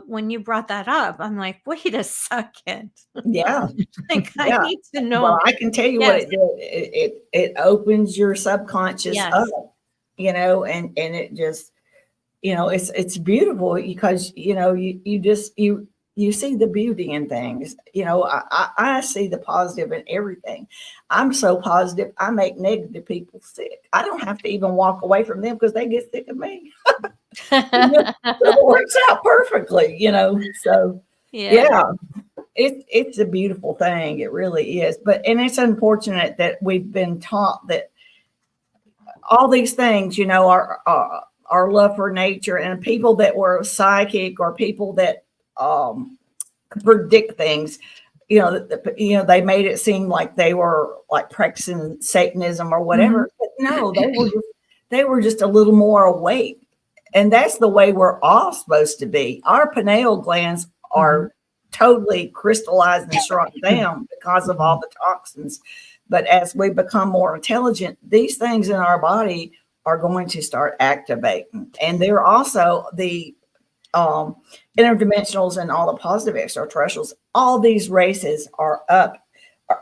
when you brought that up, I'm like, wait a second. Yeah, Like, I yeah. need to know. Well, I can tell you what Yes, it did. It opens your subconscious yes, up, and it just, it's beautiful because you see the beauty in things. I see the positive in everything. I'm so positive, I make negative people sick. I don't have to even walk away from them because they get sick of me. It works out perfectly. So yeah. yeah, it's a beautiful thing. It really is. And it's unfortunate that we've been taught that all these things, our love for nature and people that were psychic or people that predict things, they made it seem like they were like practicing Satanism or whatever. But no, they were just a little more awake. And that's the way we're all supposed to be. Our pineal glands are totally crystallized and shrunk down because of all the toxins. But as we become more intelligent, these things in our body are going to start activating. And they're also the interdimensionals and all the positive extraterrestrials. All these races are up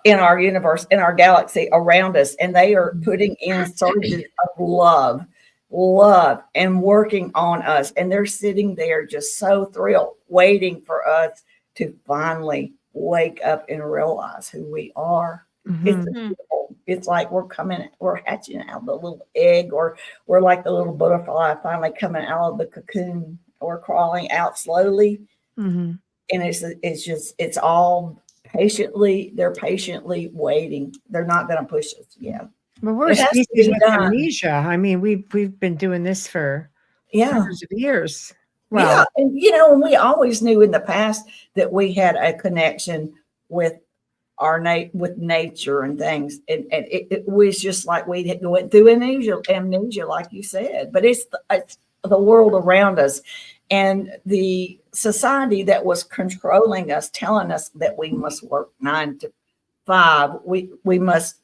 in our universe, in our galaxy around us, and they are putting in surges of love and working on us. And they're sitting there just so thrilled, waiting for us to finally wake up and realize who we are. It's beautiful. It's like we're hatching out of the little egg, or we're like the little butterfly finally coming out of the cocoon. We're crawling out slowly. And it's all they're patiently waiting. They're not going to push us. Yeah. Well, we're a It has to species be with done. amnesia. I mean, we've been doing this for Yeah. hundreds of years. Yeah. Well, And, we always knew in the past that we had a connection with with nature and things. And it was just like we went through amnesia, like you said. But it's the world around us and the society that was controlling us, telling us that we must work 9 to 5. We must,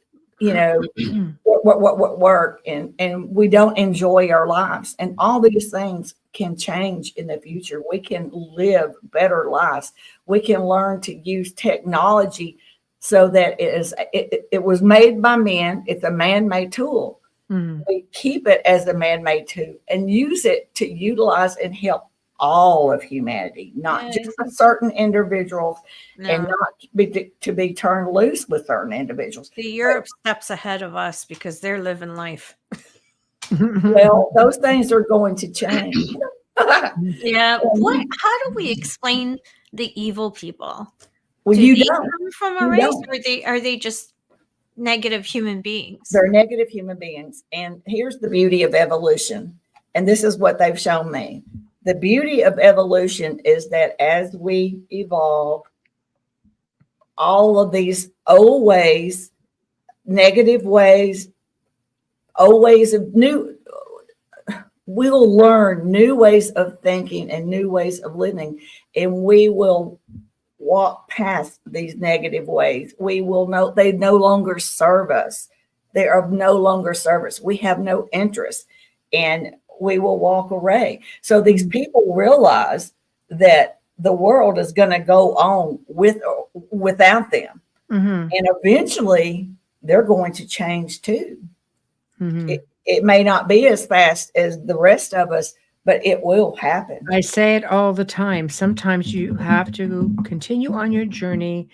work and we don't enjoy our lives. And all these things can change in the future. We can live better lives. We can learn to use technology so that it was made by men. It's a man-made tool. We keep it as a man-made tool and use it to utilize and help all of humanity, not just certain individuals, and not to be turned loose with certain individuals. Europe steps ahead of us because they're living life. Well, those things are going to change. Yeah. How do we explain the evil people? Well, Do you they don't. come from a You race, don't. or are they just negative human beings? They're negative human beings. And here's the beauty of evolution. And this is what they've shown me. the beauty of evolution is that as we evolve, all of these old ways, negative ways, old ways of new, we'll learn new ways of thinking and new ways of living, and we will walk past these negative ways. We will know they no longer serve us. They are of no longer service. We have no interest, and we will walk away. So these people realize that the world is going to go on with or without them. Mm-hmm. And eventually they're going to change too. Mm-hmm. It may not be as fast as the rest of us, but it will happen. I say it all the time. Sometimes you have to continue on your journey,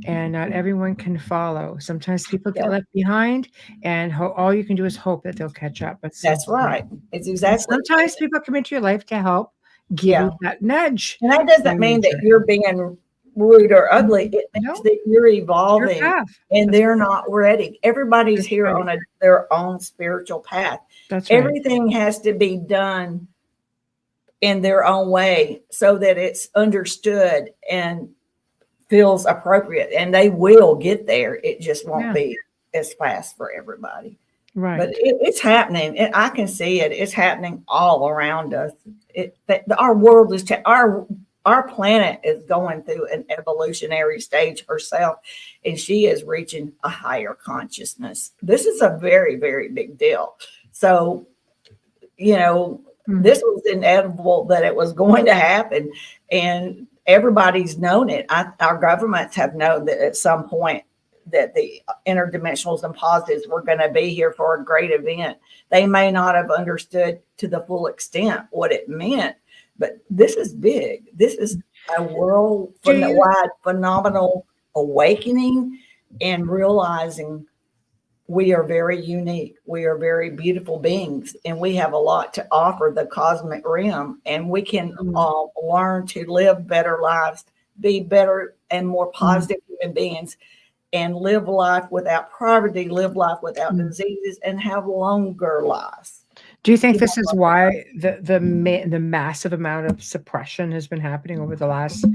and not everyone can follow. Sometimes people get Yeah. left behind, and all you can do is hope that they'll catch up. But That's right. It's exactly. sometimes people come into your life to help give you that nudge. And that doesn't mean that you're being rude or ugly. It means that you're evolving and they're not ready. Everybody's here on their own spiritual path. That's right. Everything has to be done in their own way so that it's understood and feels appropriate. And they will get there. It just won't be as fast for everybody. Right. But it's happening. I can see it. It's happening all around us. Our world is our planet is going through an evolutionary stage herself, and she is reaching a higher consciousness. This is a very, very big deal. So, this was inevitable that it was going to happen, and everybody's known it. Our governments have known that at some point that the interdimensionals and positives were going to be here for a great event. They may not have understood to the full extent what it meant, but this is big. This is a worldwide phenomenal awakening and realizing we are very unique. We are very beautiful beings, and we have a lot to offer the cosmic realm, and we can learn to live better lives, be better and more positive human beings, and live life without poverty, live life without diseases, and have longer lives. Do you think this is why the massive amount of suppression has been happening over the last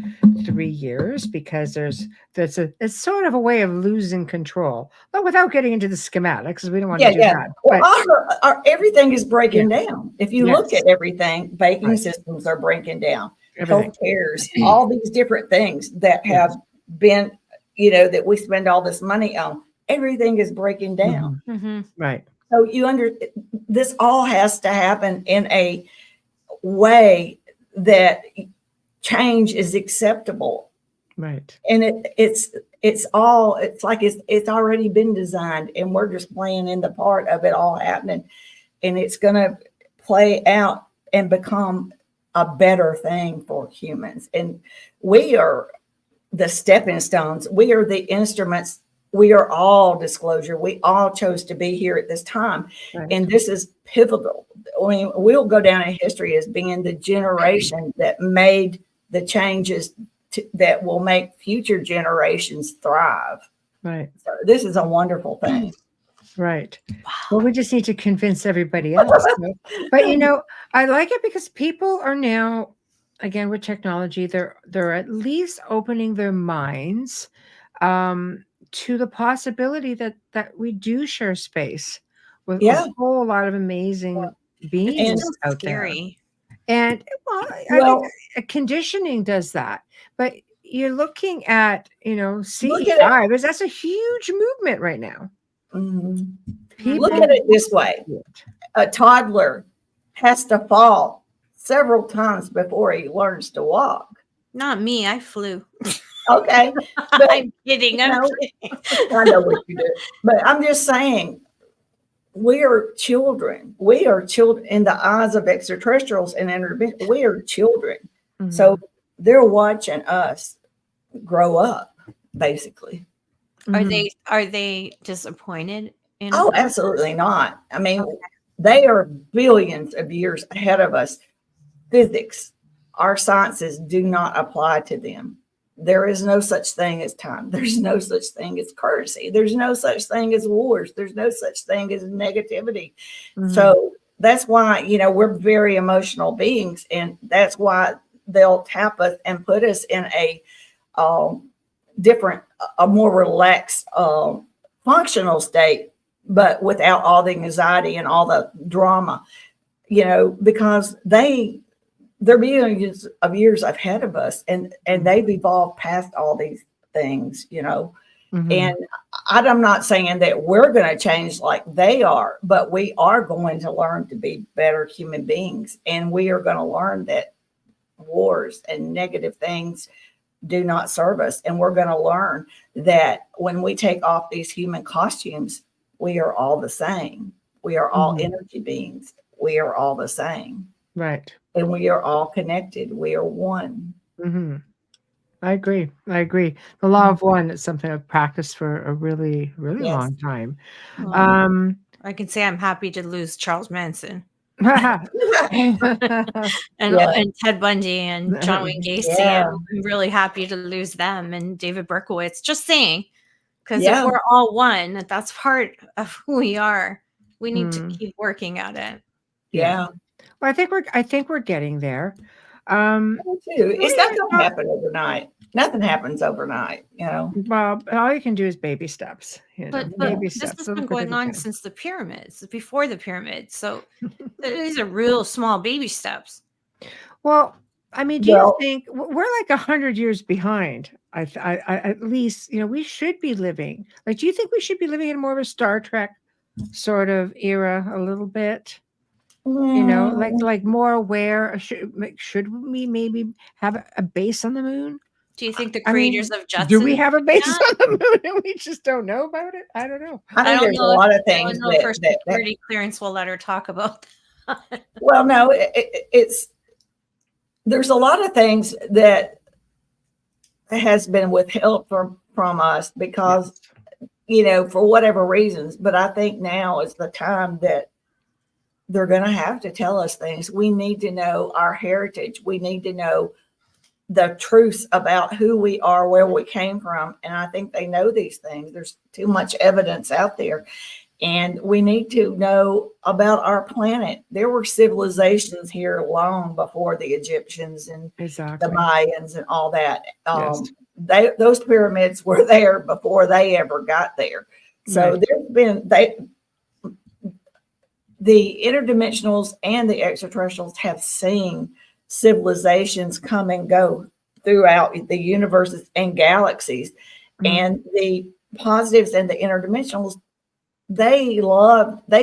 3 years? Because it's sort of a way of losing control, but without getting into the schematics, because we don't want to do that. Well, everything is breaking down. If you look at everything, banking systems are breaking down. Health cares, all these different things that have been, that we spend all this money on, everything is breaking down. Mm-hmm. Right. So this all has to happen in a way that change is acceptable. Right. And it's like it's already been designed, and we're just playing in the part of it all happening, and it's going to play out and become a better thing for humans. And we are the stepping stones. We are the instruments. We are all disclosure. We all chose to be here at this time. Right. And this is pivotal. I mean, we'll go down in history as being the generation that made the changes that will make future generations thrive. Right. So this is a wonderful thing. Right. Well, we just need to convince everybody else. But I like it because people are now, again, with technology, they're at least opening their minds to the possibility that we do share space with a whole lot of amazing beings out scary. There. And I think conditioning does that. But you're looking at, C5, that's a huge movement right now. Mm-hmm. Look at it this way. A toddler has to fall several times before he learns to walk. Not me. I flew. Okay. But, I'm kidding. I know what you do. But I'm just saying, we are children. We are children in the eyes of extraterrestrials and intervention. We are children. Mm-hmm. So they're watching us grow up, basically. Are they disappointed? Absolutely not. I mean, they are billions of years ahead of us. Physics, our sciences do not apply to them. There is no such thing as time. There's no such thing as courtesy. There's no such thing as wars. There's no such thing as negativity. Mm-hmm. So that's why, you know, we're very emotional beings, and that's why they'll tap us and put us in a different, a more relaxed, functional state, but without all the anxiety and all the drama, you know, because they're millions of years ahead of us, and they've evolved past all these things, you know. And I'm not saying that we're going to change like they are, but we are going to learn to be better human beings. And we are going to learn that wars and negative things do not serve us. And we're going to learn that when we take off these human costumes, we are all the same. We are all energy beings. We are all the same. Right. And we are all connected. We are one. I agree. The law of one is something I've practiced for a really, really Yes. long time. I can say I'm happy to lose Charles Manson Yeah. and Ted Bundy and John Wayne Gacy. Yeah. I'm really happy to lose them and David Berkowitz. Just saying, because Yeah. if we're all one, that's part of who we are. We need to keep working at it. Yeah. Well, I think we're getting there. Me too. It's not going to happen overnight. Nothing happens overnight, you know. Well, all you can do is baby steps. You know, But baby this steps. has little been bit at going a on time. since the pyramids, before the pyramids. So these are real small baby steps. Well, I mean, do you think we're like 100 years behind? I at least, you know, we should be living. Like, do you think we should be living in more of a Star Trek sort of era a little bit? You know, like more aware. Should we maybe have a base on the moon? Do you think the creators of Jetsons do we have a base on the moon and we just don't know about it? I don't know. I think there's a lot of things I don't know if our security clearance will let her talk about that. Well, no, there's a lot of things that has been withheld from us because, you know, for whatever reasons. But I think now is the time that they're going to have to tell us things. We need to know our heritage. We need to know the truths about who we are, where we came from. And I think they know these things. There's too much evidence out there. And we need to know about our planet. There were civilizations here long before the Egyptians and the Mayans and all that. Those pyramids were there before they ever got there. So there's been the interdimensionals and the extraterrestrials have seen civilizations come and go throughout the universes and galaxies. And the positives and the interdimensionals, they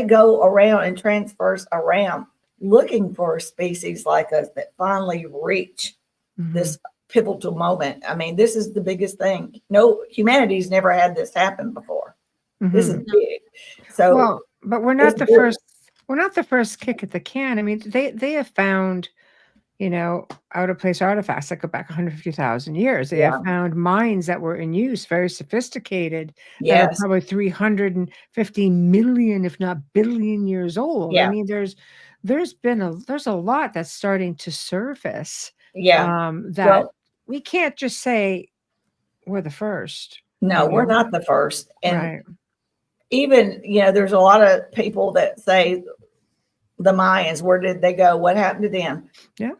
go around and transverse around looking for species like us that finally reach this pivotal moment. I mean, this is the biggest thing. No, humanity's never had this happen before. This is big. So, well, but we're not the first. We're not the first kick at the can. I mean, they have found, you know, out of place artifacts that go back 150,000 years. They have found mines that were in use, very sophisticated, that are probably 350 million, if not billion years old. I mean, there's a lot that's starting to surface. That we can't just say we're the first. No, we're not the first. And even, you know, there's a lot of people that say the Mayans, where did they go? What happened to them? Yeah,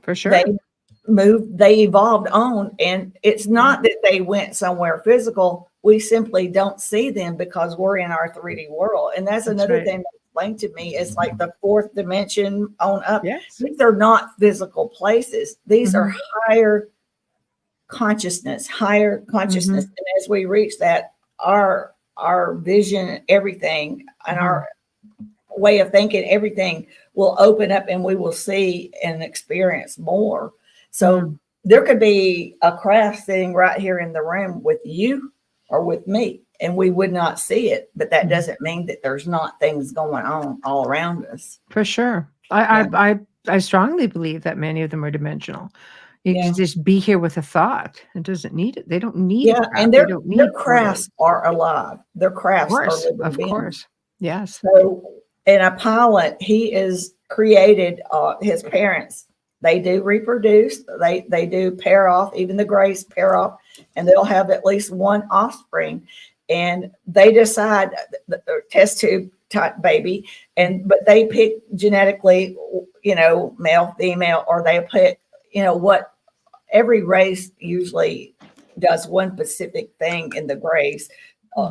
for sure. They evolved on, and it's not that they went somewhere physical. We simply don't see them because we're in our 3D world. And that's another thing that explained to me. It's like the fourth dimension on up. These are not physical places. These are higher consciousness. And as we reach that, our vision, everything, and our way of thinking, everything will open up, and we will see and experience more. So there could be a craft sitting right here in the room with you or with me, and we would not see it. But that doesn't mean that there's not things going on all around us. For sure. I strongly believe that many of them are dimensional. You can just be here with a thought. It doesn't need it. They don't need it. And their crafts are alive. Their crafts are living of beings. course. Yes. So in a pilot, he is created, his parents, they do reproduce. They do pair off, even the grays pair off, and they'll have at least one offspring. And they decide, the test tube type baby, but they pick genetically, male, female, or they pick, what every race usually does one specific thing in the race.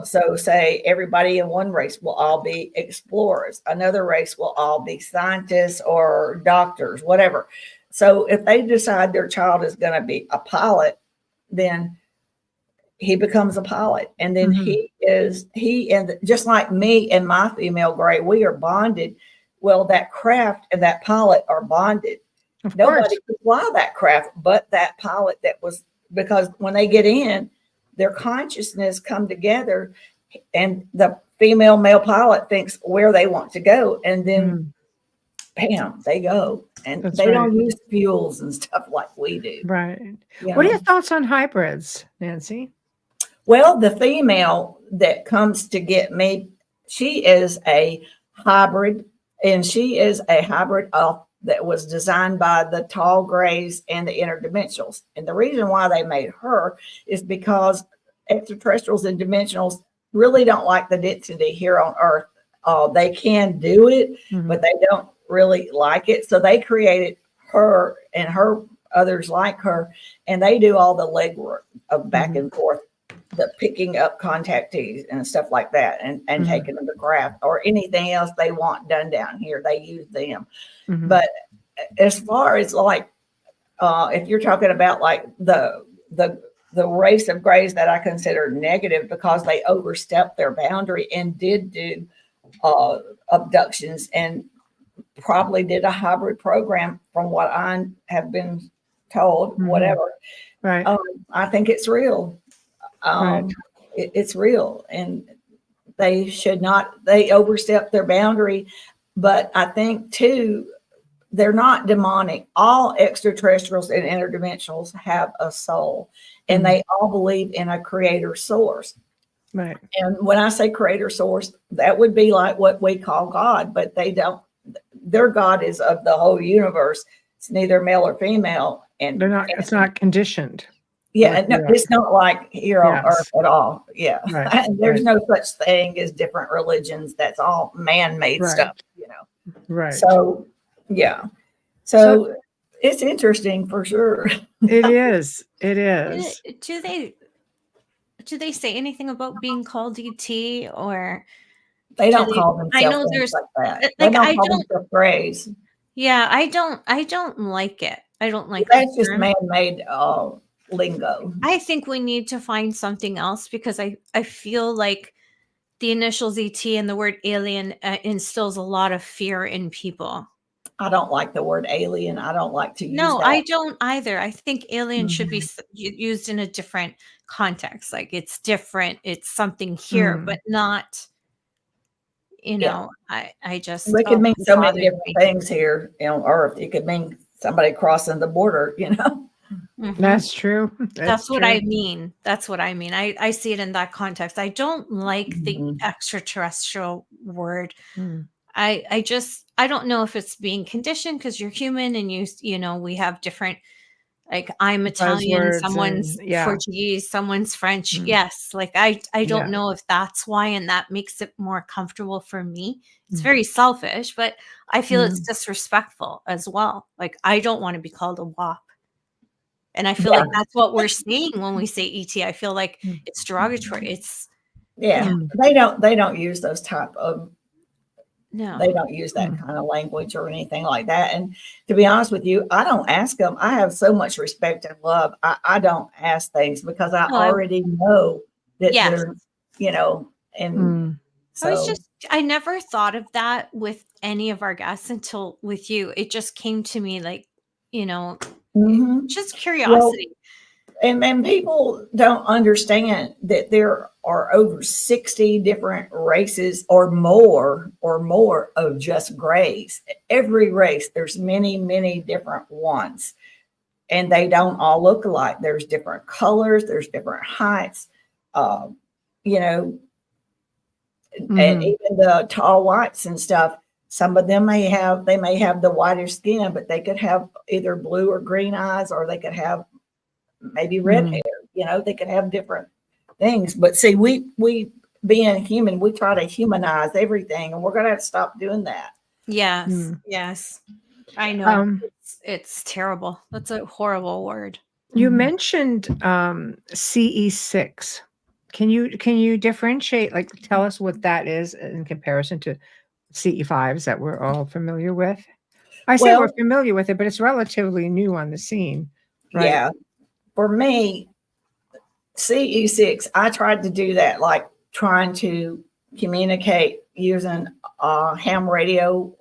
So say everybody in one race will all be explorers. Another race will all be scientists or doctors, whatever. So if they decide their child is going to be a pilot, then he becomes a pilot. And then and just like me and my female gray, we are bonded. Well, that craft and that pilot are bonded. Nobody could fly that craft but that pilot because when they get in, their consciousness come together and the female male pilot thinks where they want to go. And then bam, they go. And they don't use fuels and stuff like we do. Right. What are your thoughts on hybrids, Nancy? Well, the female that comes to get me, she is a hybrid, and she is a hybrid that was designed by the tall grays and the interdimensionals. And the reason why they made her is because extraterrestrials and dimensionals really don't like the density here on Earth. They can do it, but they don't really like it. So they created her and her others like her, and they do all the legwork of back and forth, the picking up contactees and stuff like that, and taking them to craft or anything else they want done down here. They use them. But as far as like, if you're talking about like the race of grays that I consider negative because they overstepped their boundary and did do abductions and probably did a hybrid program from what I have been told, whatever. Right. I think it's real. It's real, and they overstep their boundary. But I think too, they're not demonic. All extraterrestrials and interdimensionals have a soul, and they all believe in a creator source. Right. And when I say creator source, that would be like what we call God, but they don't. Their God is of the whole universe. It's neither male or female, and it's not conditioned. Yeah, no, it's not like here on Earth at all. Yeah, there's no such thing as different religions. That's all man-made stuff, Right. So, yeah. So it's interesting for sure. It is. It is. Do they say anything about being called ET, or they don't call themselves? I know there's like that. Like, they don't call themselves phrase. Yeah, I don't like it. I don't like that's just man-made lingo. I think we need to find something else, because I feel like the initials ET and the word alien instills a lot of fear in people. I don't like the word alien. I don't like to use No, that. I don't either. I think alien should be used in a different context. Like, it's different. It's something here, but not, I just. It could mean so many different things here on Earth. It could mean somebody crossing the border, That's true. That's what I mean. That's what I mean. I see it in that context. I don't like the extraterrestrial word. I don't know if it's being conditioned because you're human and we have different, like, I'm Italian, someone's Portuguese, someone's French. Yes. Like, I don't know if that's why, and that makes it more comfortable for me. It's very selfish, but I feel it's disrespectful as well. Like, I don't want to be called a WAP. And I feel like that's what we're seeing when we say ET. I feel like it's derogatory. It's they don't use those type of they don't use that Mm-hmm. kind of language or anything like that. And to be honest with you, I don't ask them. I have so much respect and love. I don't ask things because I already know that they're, and so I never thought of that with any of our guests until with you. It just came to me like, just curiosity. Well, and people don't understand that there are over 60 different races or more of just grays. Every race, there's many, many different ones. And they don't all look alike. There's different colors, there's different heights, and even the tall whites and stuff. Some of them may have the whiter skin, but they could have either blue or green eyes, or they could have maybe red hair. They could have different things. But see, we being human, we try to humanize everything, and we're going to have to stop doing that. Yes. Yes. I know. It's terrible. That's a horrible word. You mentioned CE6. Can you differentiate, like tell us what that is in comparison to CE5s that we're all familiar with? I say we're familiar with it, but it's relatively new on the scene, right? Yeah. For me, CE6, I tried to do that, like trying to communicate using ham radio.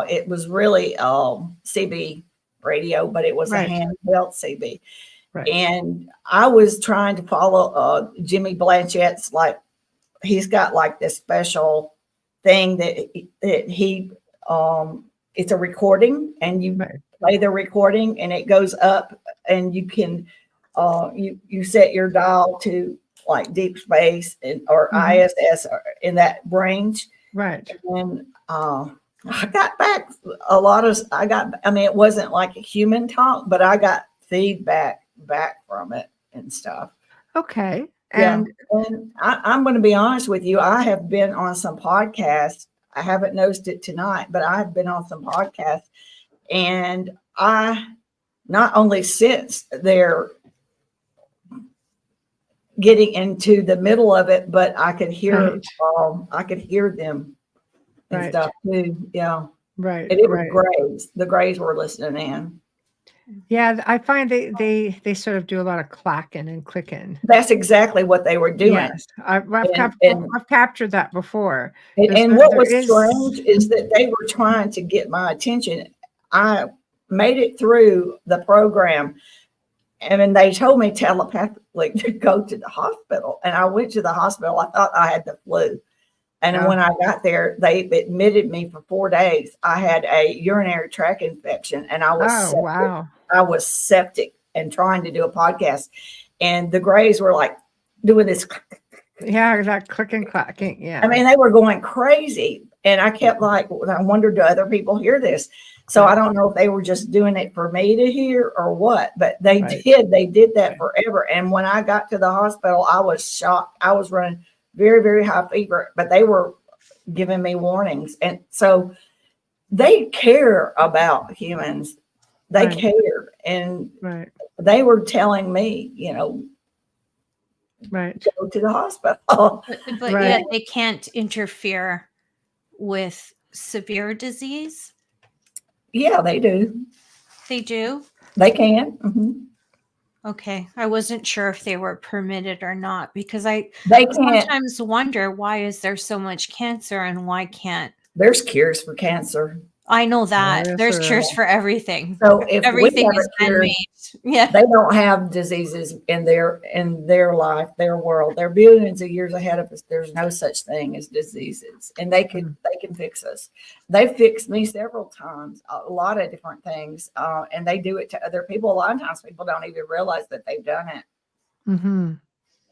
It was really CB radio, but it was a handheld CB. Right. And I was trying to follow Jimmy Blanchett's, like, he's got like this special thing that he it's a recording, and you play the recording and it goes up, and you can you set your dial to like deep space or ISS or in that range. Right. And I got back a lot of, I mean, it wasn't like a human talk, but I got feedback back from it and stuff. Okay. And I'm going to be honest with you. I have been on some podcasts. I haven't noticed it tonight, but I've been on some podcasts, and I not only since they're getting into the middle of it, but I could hear them and stuff too. Yeah. Right. And it was Grays. The Grays were listening in. Yeah, I find they sort of do a lot of clacking and clicking. That's exactly what they were doing. Yes, I've captured that before. And what was strange is that they were trying to get my attention. I made it through the program, and then they told me telepathically to go to the hospital. And I went to the hospital. I thought I had the flu. And when I got there, they admitted me for 4 days. I had a urinary tract infection, and I was septic. I was septic and trying to do a podcast. And the Grays were like doing this. Yeah, that clicking, clacking. Yeah. I mean, they were going crazy. And I kept like, I wondered, do other people hear this? So I don't know if they were just doing it for me to hear or what, but they did. They did that forever. And when I got to the hospital, I was shocked. I was running very, very high fever, but they were giving me warnings. And so they care about humans. They care. And they were telling me, you know, go to the hospital. But yet they can't interfere with severe disease. Yeah, they do. They do? They can. Mm-hmm. Okay. I wasn't sure if they were permitted or not, because they sometimes wonder, why is there so much cancer and why can't? There's cures for cancer. I know that. There's cures for everything. So if everything is man-made. Yeah. They don't have diseases in their life, their world. They're billions of years ahead of us. There's no such thing as diseases. And they can fix us. They fixed me several times, a lot of different things. And they do it to other people. A lot of times people don't even realize that they've done it. Mm-hmm.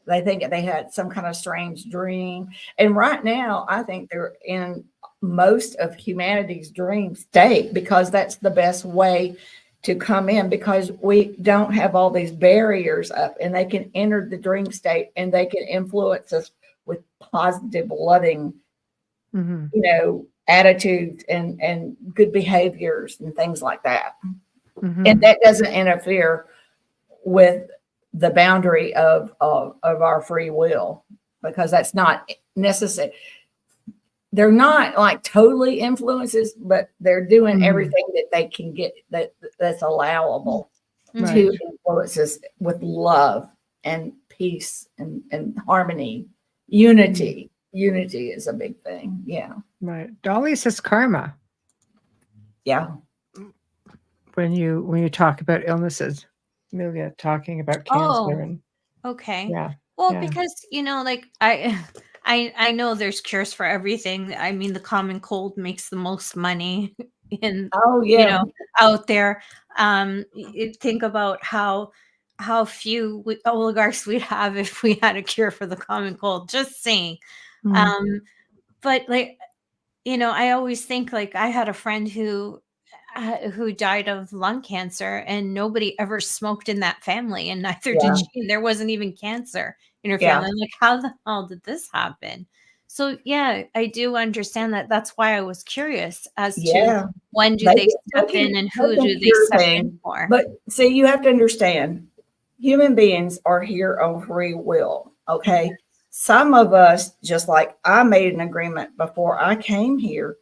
They think they had some kind of strange dream. And right now, I think they're in most of humanity's dream state, because that's the best way to come in, because we don't have all these barriers up, and they can enter the dream state and they can influence us with positive, loving, you know, attitudes and good behaviors and things like that. And that doesn't interfere with the boundary of our free will, because that's not necessary. They're not like totally influences, but they're doing everything that they can get that's allowable to influence us with love and peace and harmony. Unity is a big thing. Yeah. Right. Dolly says karma. Yeah. When you talk about illnesses, Amelia talking about cancer and okay. Yeah. Well, because you know, like I know there's cures for everything. I mean, the common cold makes the most money in you know, out there. Think about how few oligarchs we'd have if we had a cure for the common cold. Just saying. But like, you know, I always think, like, I had a friend who died of lung cancer, and nobody ever smoked in that family, and neither did she. And there wasn't even cancer. in her Yeah. family. I'm like, how the hell did this happen? So yeah, I do understand that. That's why I was curious as to Yeah. when do They, they step they in and they who can do they cure step things. in for. But see, you have to understand, human beings are here on free will. Okay. Some of us, just like I made an agreement before I came here,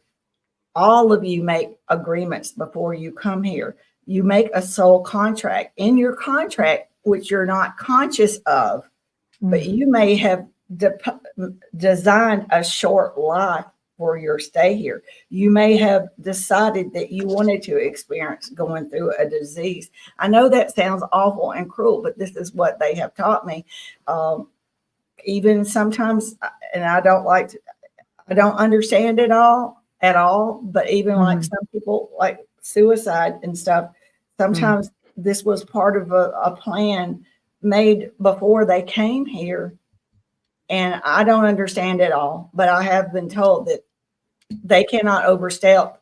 all of you make agreements before you come here. You make a soul contract. In your contract, which you're not conscious of, but you may have designed a short life for your stay here. You may have decided that you wanted to experience going through a disease. I know that sounds awful and cruel, but this is what they have taught me. Even sometimes, and I don't understand it all at all, but even like some people like suicide and stuff, sometimes this was part of a plan made before they came here. And I don't understand it all, but I have been told that they cannot overstep,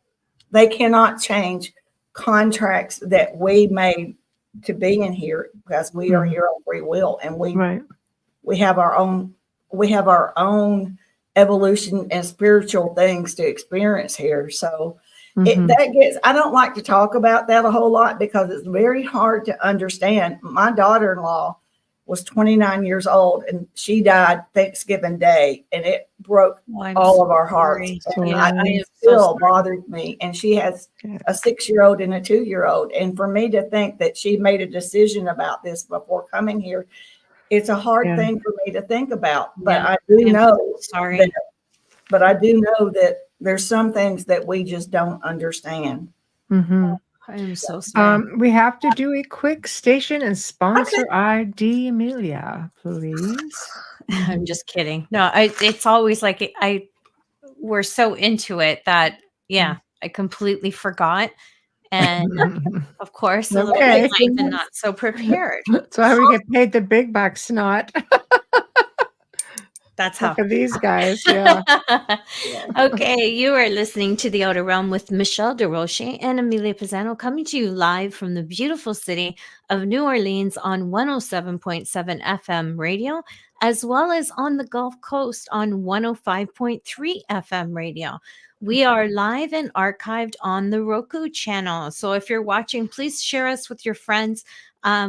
they cannot change contracts that we made to be in here because we are here on free will, and we have our own evolution and spiritual things to experience here. So I don't like to talk about that a whole lot because it's very hard to understand. My daughter-in-law was 29 years old and she died Thanksgiving Day, and it broke all of our hearts. It still bothered me. And she has a 6-year-old and a 2-year-old. And for me to think that she made a decision about this before coming here, it's a hard thing for me to think about. But I do know that there's some things that we just don't understand. I am so sorry. We have to do a quick station and sponsor ID, Amelia, please. I'm just kidding. No, it's always like we're so into it that I completely forgot. And of course, a little bit naive and not so prepared. That's why we get paid the big bucks, not. That's how. Look at these guys. Yeah. Okay, you are listening to The Outer Realm with Michelle DeRoche and Amelia Pisano, coming to you live from the beautiful city of New Orleans on 107.7 FM radio, as well as on the Gulf Coast on 105.3 FM radio. We are live and archived on the Roku channel. So if you're watching, please share us with your friends.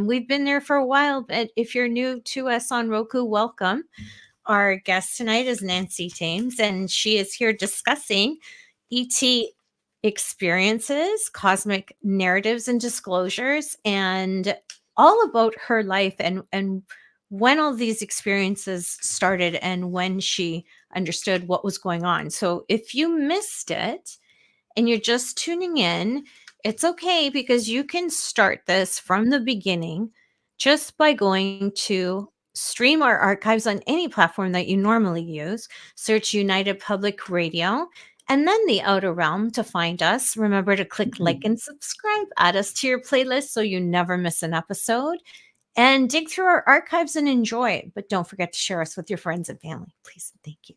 We've been there for a while, but if you're new to us on Roku, welcome. Our guest tonight is Nancy Thames, and she is here discussing ET experiences, cosmic narratives and disclosures, and all about her life and when all these experiences started and when she understood what was going on. So if you missed it and you're just tuning in, it's okay, because you can start this from the beginning just by going to stream our archives on any platform that you normally use. Search United Public Radio and then The Outer Realm to find us. Remember to click like and subscribe, add us to your playlist so you never miss an episode, and dig through our archives and enjoy. But don't forget to share us with your friends and family, please. Thank you.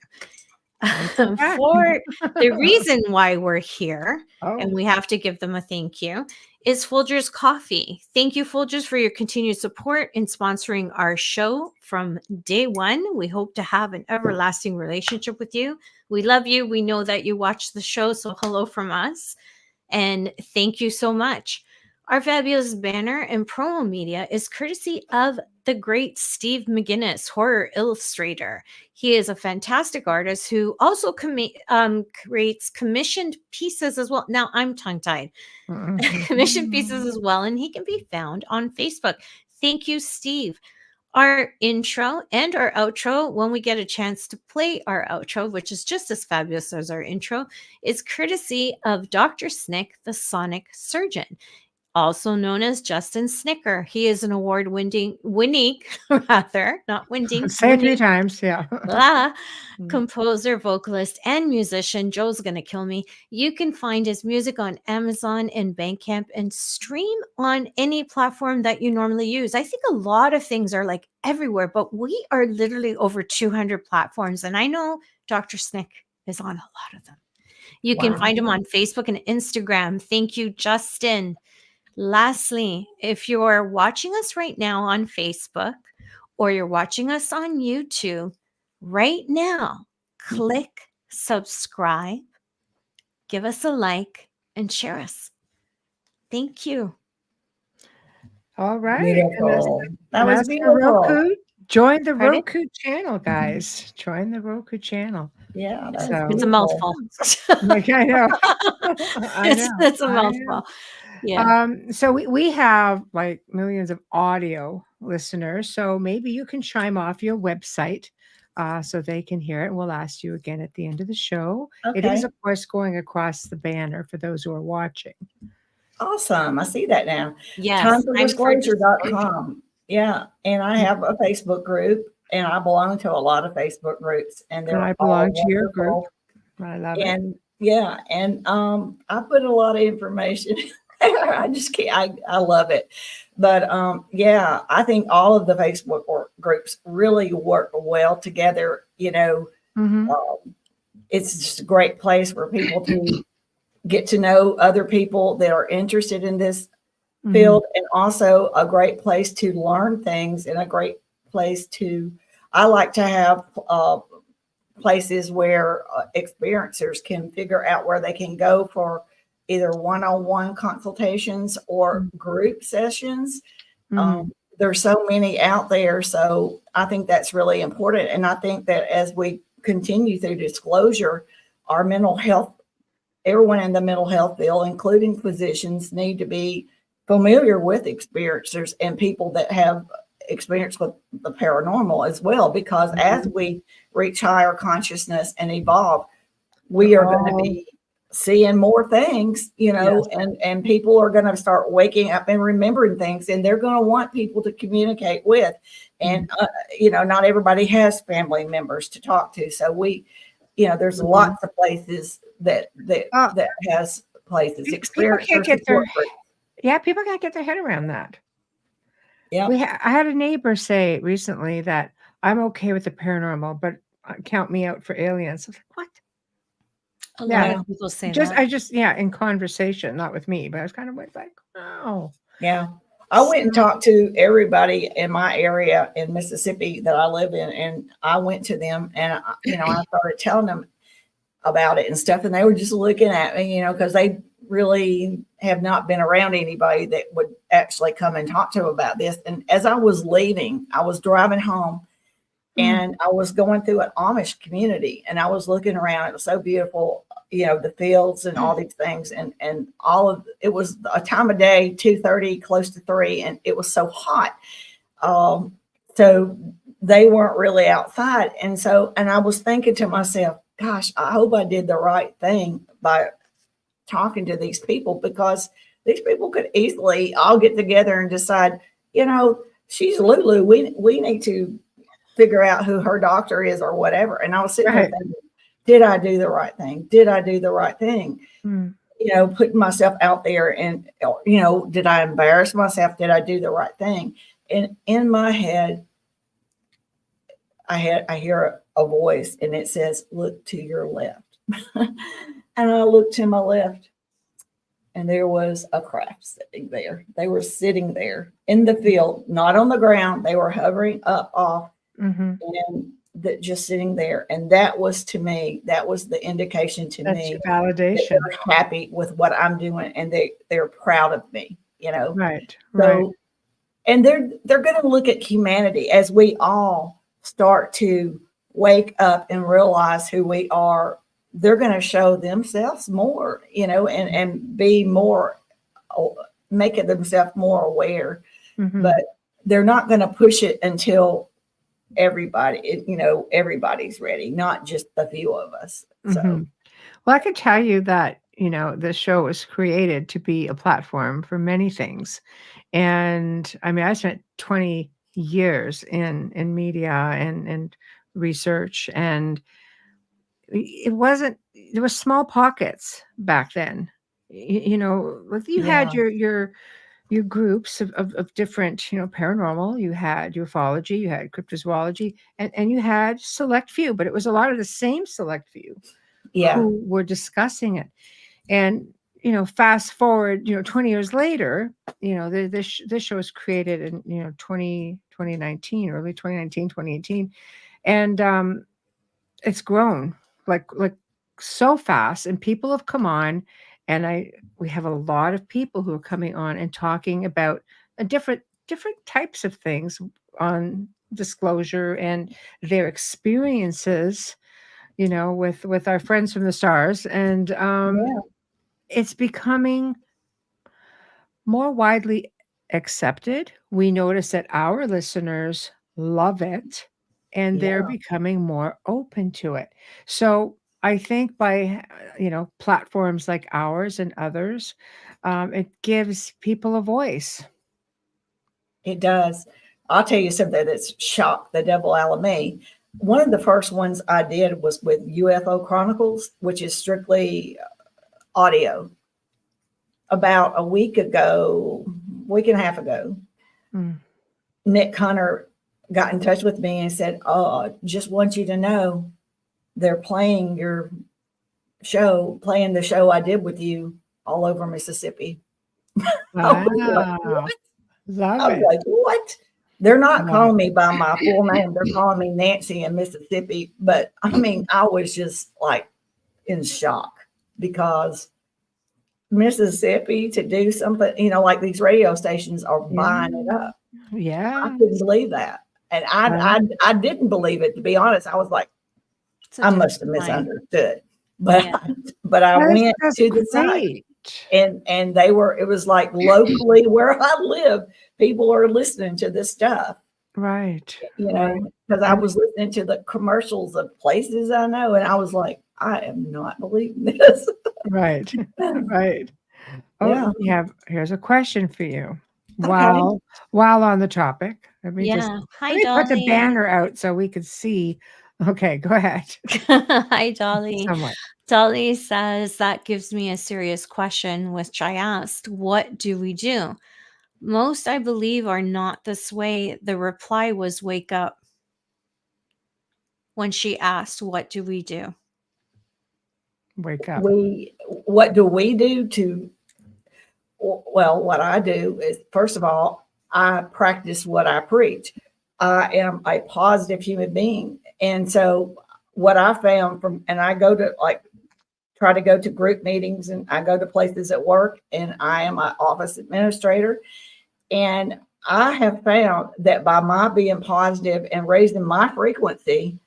For the reason why we're here, and we have to give them a thank you, is Folgers Coffee. Thank you, Folgers, for your continued support in sponsoring our show from day one. We hope to have an everlasting relationship with you. We love you. We know that you watch the show, so hello from us. And thank you so much. Our fabulous banner and promo media is courtesy of the great Steve McGinnis, horror illustrator. He is a fantastic artist who also creates commissioned pieces as well. Now I'm tongue-tied. Commissioned pieces as well, and he can be found on Facebook. Thank you, Steve. Our intro and our outro, when we get a chance to play our outro, which is just as fabulous as our intro, is courtesy of Dr. Snick, the Sonic Surgeon, also known as Justin Snicker. He is an award-winning, Say it 3 times, composer, vocalist, and musician. Joe's gonna kill me. You can find his music on Amazon and Bandcamp and stream on any platform that you normally use. I think a lot of things are like everywhere, but we are literally over 200 platforms, and I know Dr. Snick is on a lot of them. You can find him on Facebook and Instagram. Thank you, Justin. Lastly, if you're watching us right now on Facebook or you're watching us on YouTube right now, click subscribe, give us a like, and share us. Thank you. All right. Beautiful. That And was as for beautiful. Roku, join the Pardon? Roku channel, guys. Join the Roku channel. Yeah, that's So- It's a beautiful. mouthful. Like, I know. I know. It's a I know. mouthful. Yeah. So we have like millions of audio listeners. So maybe you can chime off your website so they can hear it. We'll ask you again at the end of the show. It is, Okay. of course, going across the banner for those who are watching. Awesome. I see that now. Yes. TimeForDisclosure.com. Yeah. And I have a Facebook group, and I belong to a lot of Facebook groups, and they're And I all belong to your wonderful. group. I love it. And yeah, and I put a lot of information there. I just can't, I love it. But yeah, I think all of the Facebook groups really work well together. You know, Mhm. it's just a great place for people to get to know other people that are interested in this Mhm. field, and also a great place to learn things, and a great place to, I like to have places where experiencers can figure out where they can go for either one-on-one consultations or group sessions. Mhm. There's so many out there. So I think that's really important. And I think that as we continue through disclosure, our mental health, everyone in the mental health field, including physicians, need to be familiar with experiencers and people that have experience with the paranormal as well, because as we reach higher consciousness and evolve, we are going to be seeing more things, you know, and people are going to start waking up and remembering things, and they're going to want people to communicate with. And, you know, not everybody has family members to talk to. So we, you know, there's lots of places that has places. People can't get people can't get their head around that. Yeah. I had a neighbor say recently that I'm okay with the paranormal, but count me out for aliens. I was like, what? A lot of people say that. In conversation, not with me, but I was kind of like, oh. Yeah. I went and talked to everybody in my area in Mississippi that I live in, and I went to them, and, you know, I started telling them about it and stuff, and they were just looking at me, you know, because they really have not been around anybody that would actually come and talk to them about this. And as I was leaving, I was driving home, and I was going through an Amish community, and I was looking around. It was so beautiful, you know, the fields and all these things, and all of it was a time of day, 2:30, close to 3, and it was so hot. So they weren't really outside, and I was thinking to myself, gosh, I hope I did the right thing by talking to these people, because these people could easily all get together and decide, you know, she's Lulu. We need to figure out who her doctor is or whatever. And I was sitting there thinking, did I do the right thing? Did I do the right thing? You know, putting myself out there, and, you know, did I embarrass myself? Did I do the right thing? And in my head, I hear a voice, and it says, look to your left. And I looked to my left, and there was a craft sitting there. They were sitting there in the field, not on the ground. They were hovering up off, and that just sitting there. And that was, to me, that was the indication to me validation. That they're happy with what I'm doing, and they're proud of me, you know. Right. And they're going to look at humanity as we all start to wake up and realize who we are. They're going to show themselves more, you know, and be more, making themselves more aware. But they're not going to push it until everybody, you know, everybody's ready, not just the few of us. So, well, I can tell you that, you know, the show was created to be a platform for many things. And I mean, I spent 20 years in media and research, and there was small pockets back then. You know, you had your groups of different, you know, paranormal, you had ufology, you had cryptozoology, and you had select few, but it was a lot of the same select few who were discussing it. And fast forward, 20 years later, this show was created in, 2019, early 2019, 2018. And it's grown like so fast, and people have come on, and we have a lot of people who are coming on and talking about a different types of things on disclosure and their experiences, with our friends from the stars. And Yeah. it's becoming more widely accepted. We notice that our listeners love it, and they're Yeah. becoming more open to it. So I think by platforms like ours and others, it gives people a voice. It does. I'll tell you something that's shocked the devil out of me. One of the first ones I did was with UFO Chronicles, which is strictly audio. About a week and a half ago, Mm. Nick Hunter got in touch with me and said, "Oh, just want you to know they're playing your show, playing the show I did with you all over Mississippi." I was like, Wow. "What?" Love I was it. like, "What?" They're not Love calling it. me by my full name. They're calling me Nancy in Mississippi. But I mean, I was just like in shock because Mississippi to do something, like these radio stations are buying it Yeah. up. I Yeah. couldn't believe that. And I didn't believe it, to be honest. I was like, It's a I must have different line. misunderstood. But Yeah. but I went That's to the site, great. and it was like locally where I live, people are listening to this stuff, Right. Right. because I And was listening to the commercials of places I know, and I was like, I am not believing this. right. Right. Yeah. Oh, here's a question for you. Okay. While on the topic, let me Hi, put the Dolly. banner out so we could see. Okay, go ahead. Hi, Dolly. Somewhat. Dolly says that gives me a serious question, which I asked, what do we do? Most, I believe, are not this way. The reply was wake up when she asked, what do we do? Wake up. What do we do to, well, what I do is, first of all, I practice what I preach. I am a positive human being. And so what I found and I go to try to go to group meetings, and I go to places at work, and I am an office administrator. And I have found that by my being positive and raising my frequency,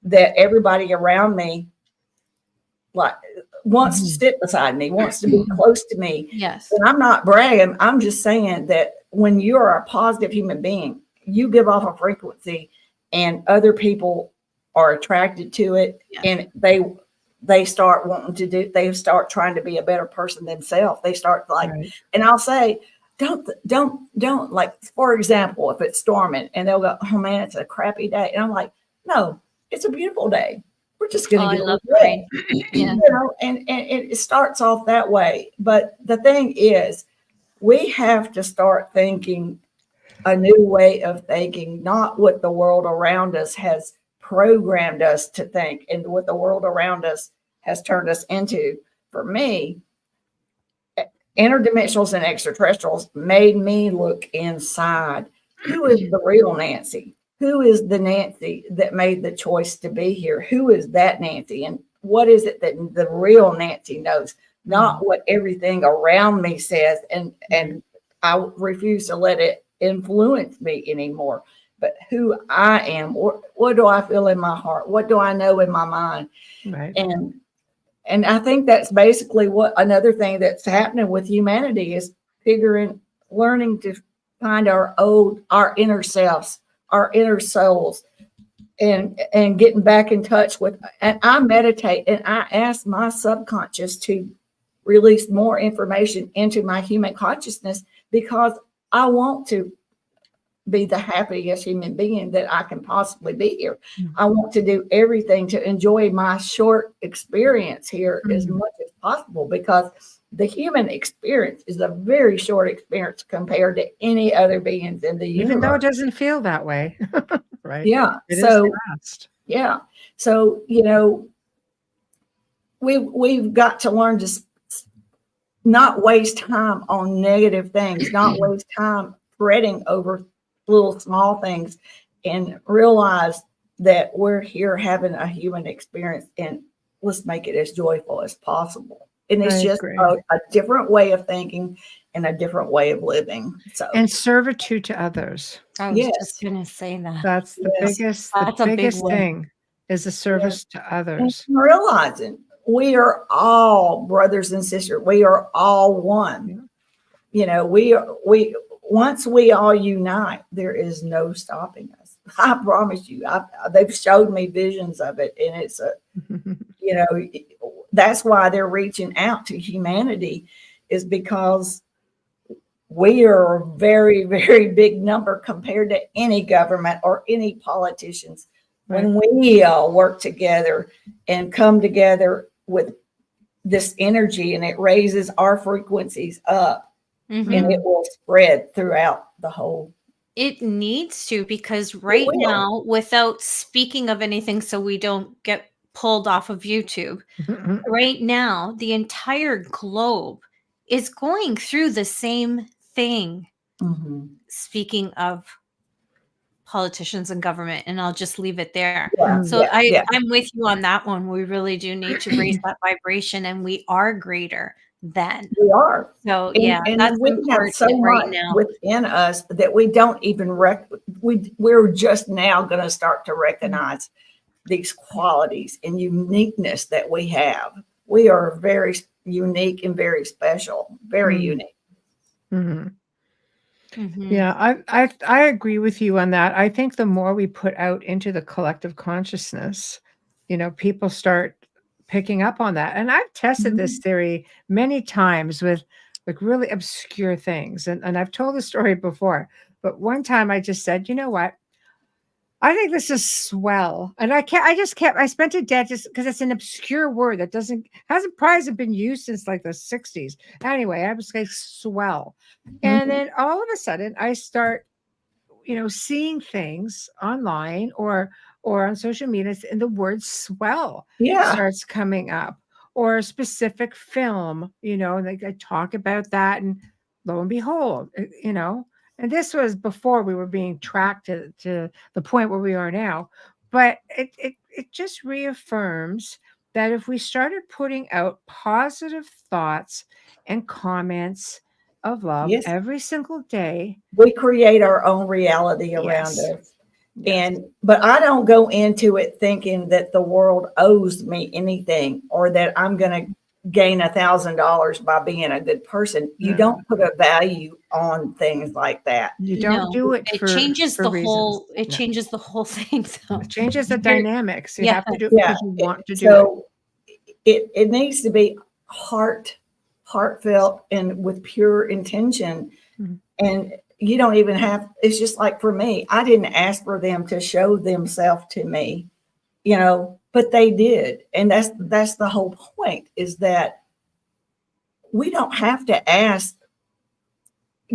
that everybody around me wants to sit beside me, wants to be close to me. Yes. And I'm not bragging. I'm just saying that when you're a positive human being, you give off a frequency, and other people are attracted to it, and they start they start trying to be a better person themselves. They start and I'll say, don't like, for example, if it's storming and they'll go, oh man, it's a crappy day. And I'm like, no, it's a beautiful day. We're just going to get I love over rain. Yeah. and it starts off that way. But the thing is, we have to start thinking a new way of thinking, not what the world around us has programmed us to think and what the world around us has turned us into. For me, interdimensionals and extraterrestrials made me look inside. Who is the real Nancy? Who is the Nancy that made the choice to be here? Who is that Nancy? And what is it that the real Nancy knows? Not what everything around me says. And I refuse to let it influence me anymore. But who I am, what do I feel in my heart? What do I know in my mind? Right. And I think that's basically what another thing that's happening with humanity is learning to find our inner selves, our inner souls, and getting back in touch with. And I meditate, and I ask my subconscious to release more information into my human consciousness, because I want to be the happiest human being that I can possibly be here. I want to do everything to enjoy my short experience here as much as possible, because the human experience is a very short experience compared to any other beings in the universe. Even though it doesn't feel that way. Right. Yeah. It so is fast. yeah. So, we've got to learn to not waste time on negative things, not waste time fretting over little small things, and realize that we're here having a human experience, and let's make it as joyful as possible. And it's I just agree. a different way of thinking and a different way of living. So, And servitude to others. I was yes, just gonna say that. That's the yes, That's a big biggest one. thing is the service to and others. realizing we are all brothers and sisters. We are all one. You know, we once we all unite, there is no stopping us. I promise you. They've showed me visions of it, and it's you know, that's why they're reaching out to humanity, is because we are a very, very big number compared to any government or any politicians. Right. When we all work together and come together with this energy, and it raises our frequencies up, Mhm. and it will spread throughout the whole. It needs to, because right will. now, without speaking of anything so we don't get pulled off of YouTube, right now, the entire globe is going through the same thing. Mhm. Speaking of politicians and government, and I'll just leave it there. Yeah, So yeah. I'm with you on that one. We really do need to raise that vibration, and we are greater than. We are. So yeah, And that's we have so important right much now. within us that we don't even we're just now going to start to recognize these qualities and uniqueness that we have. We are very unique and very special, very unique. Mhm. Mhm. Yeah, I agree with you on that. I think the more we put out into the collective consciousness, people start picking up on that. And I've tested this theory many times with like really obscure things. And I've told the story before, but one time I just said, you know what? I think this is swell. And I spent a day just because it's an obscure word that hasn't probably been used since like the 60s. Anyway, I was like swell. And then all of a sudden I start, seeing things online or on social media, and the word swell Yeah. starts coming up, or a specific film, like I talk about that, and lo and behold, and this was before we were being tracked to the point where we are now. But it just reaffirms that if we started putting out positive thoughts and comments of love Yes. every single day, We create our own reality around Yes. us. But I don't go into it thinking that the world owes me anything, or that I'm going to gain $1,000 by being a good person. You don't put a value on things like that. You don't do it It for changes the reasons. whole. It No. changes the whole thing. So It changes the You're- dynamics. You yeah. have to do it Yeah. because you want to do it. So it needs to be heartfelt and with pure intention. Mhm. And you don't even have, it's just like for me, I didn't ask for them to show themselves to me, but they did. And that's the whole point, is that we don't have to ask,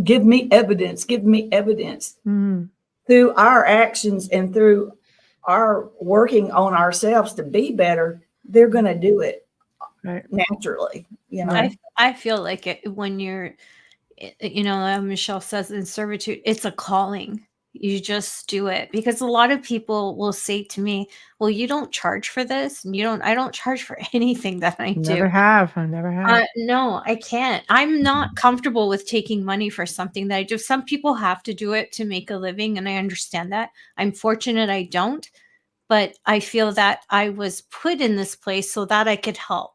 give me evidence. Mhm. Through our actions and through our working on ourselves to be better, they're going to do it Right. naturally. I feel like it when you're, Michelle says in servitude, it's a calling. You just do it, because a lot of people will say to me, well, you don't charge for this, and I don't charge for anything that I do. Never have. I never have. No, I can't. I'm not comfortable with taking money for something that I do. Some people have to do it to make a living, and I understand that. I'm fortunate I don't, but I feel that I was put in this place so that I could help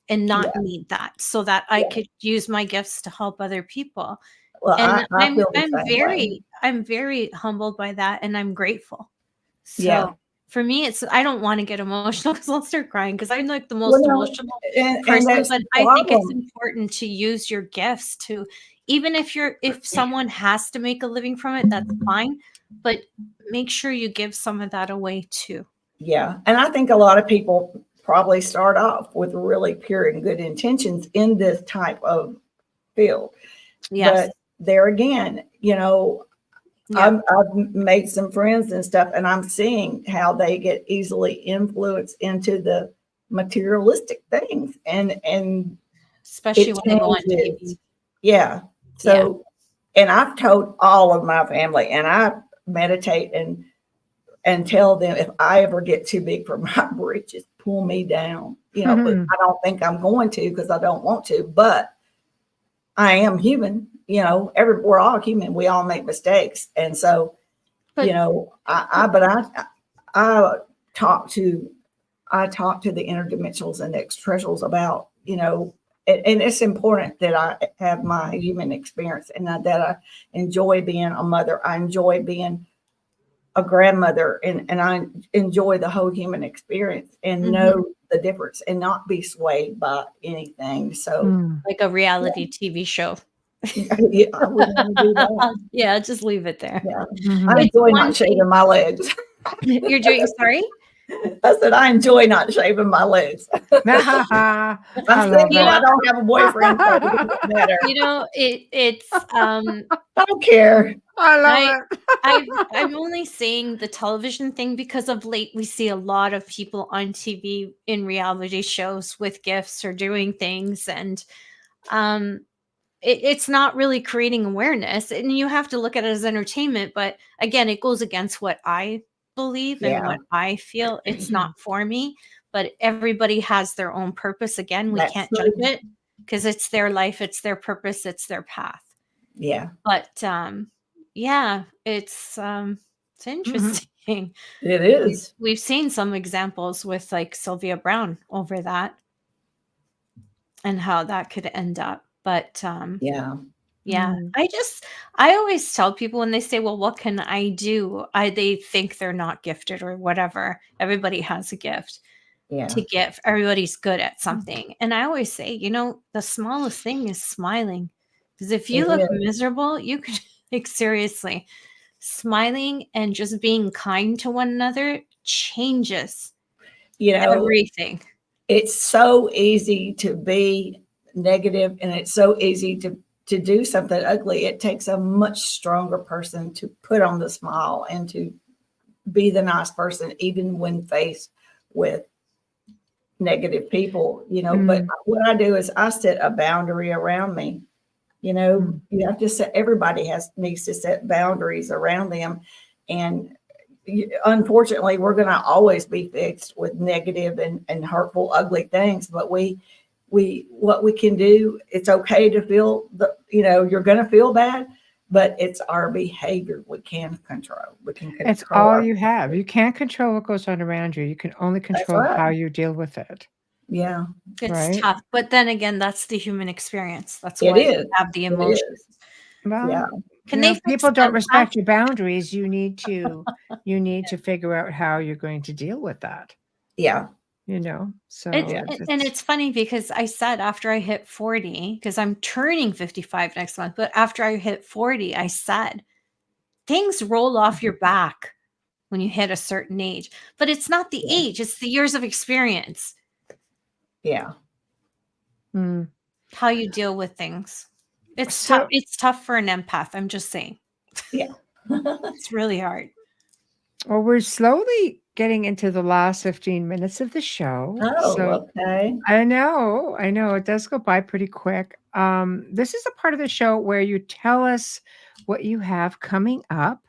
and not need that, so that I could use my gifts to help other people. Well, And I feel the same way. I'm very humbled by that, and I'm grateful. So Yeah. for me, I don't want to get emotional because I'll start crying, because I'm like the Well, most no, emotional and person. that's But the I think it's problem. important to use your gifts to, even if someone has to make a living from it, that's fine. But make sure you give some of that away too. Yeah. And I think a lot of people probably start off with really pure and good intentions in this type of field. Yes. But there again, I've made some friends and stuff, and I'm seeing how they get easily influenced into the materialistic things. And especially It when they go on changes. TV. Yeah. So, and I've told all of my family, and I meditate and tell them if I ever get too big for my britches, pull me down. But I don't think I'm going to because I don't want to, but I am human. We're all human. We all make mistakes. And so, But I talk to the interdimensionals and the extraterrestrials about, and it's important that I have my human experience and that I enjoy being a mother. I enjoy being a grandmother, and I enjoy the whole human experience and know the difference and not be swayed by anything. So like a reality TV show. yeah, I wouldn't want to do that. Yeah, just leave it there. Yeah. I enjoy not shaving my legs. You're doing, sorry? I said, I enjoy not shaving my legs. I'm single. I don't have a boyfriend. So it doesn't matter. It's I don't care. I love it. I'm only saying the television thing because of late we see a lot of people on TV in reality shows with gifts or doing things, and it's not really creating awareness, and you have to look at it as entertainment. But again, it goes against what I believe and what I feel. It's not for me, but everybody has their own purpose. Again, we can't judge it because it's their life, it's their purpose, it's their path. Yeah. But yeah, it's interesting. It is. We've seen some examples with like Sylvia Brown over that and how that could end up. But yeah. I always tell people when they say, well, what can I do? They think they're not gifted or whatever. Everybody has a gift to give. Everybody's good at something. And I always say, the smallest thing is smiling. Because if you look miserable, you could, like, seriously, smiling and just being kind to one another changes everything. It's so easy to be negative, and it's so easy to do something ugly. It takes a much stronger person to put on the smile and to be the nice person, even when faced with negative people, But what I do is I set a boundary around me. You have to set, everybody needs to set boundaries around them. And unfortunately, we're going to always be fixed with negative and hurtful, ugly things. But what we can do, it's okay to feel you're going to feel bad, but it's our behavior we can control. It's all you have. You can't control what goes on around you. You can only control how you deal with it. Yeah. It's tough. But then again, that's the human experience. That's why we have the emotions. Well, people don't respect your boundaries. You need to figure out how you're going to deal with that. Yeah. So and it's funny because I said after I hit 40, because I'm turning 55 next month, but after I hit 40, I said things roll off your back when you hit a certain age, but it's not the age, it's the years of experience. Yeah. How you deal with things. It's tough. It's tough for an empath. I'm just saying. Yeah. It's really hard. Well, we're slowly getting into the last 15 minutes of the show. Oh, okay. I know. It does go by pretty quick. This is a part of the show where you tell us what you have coming up,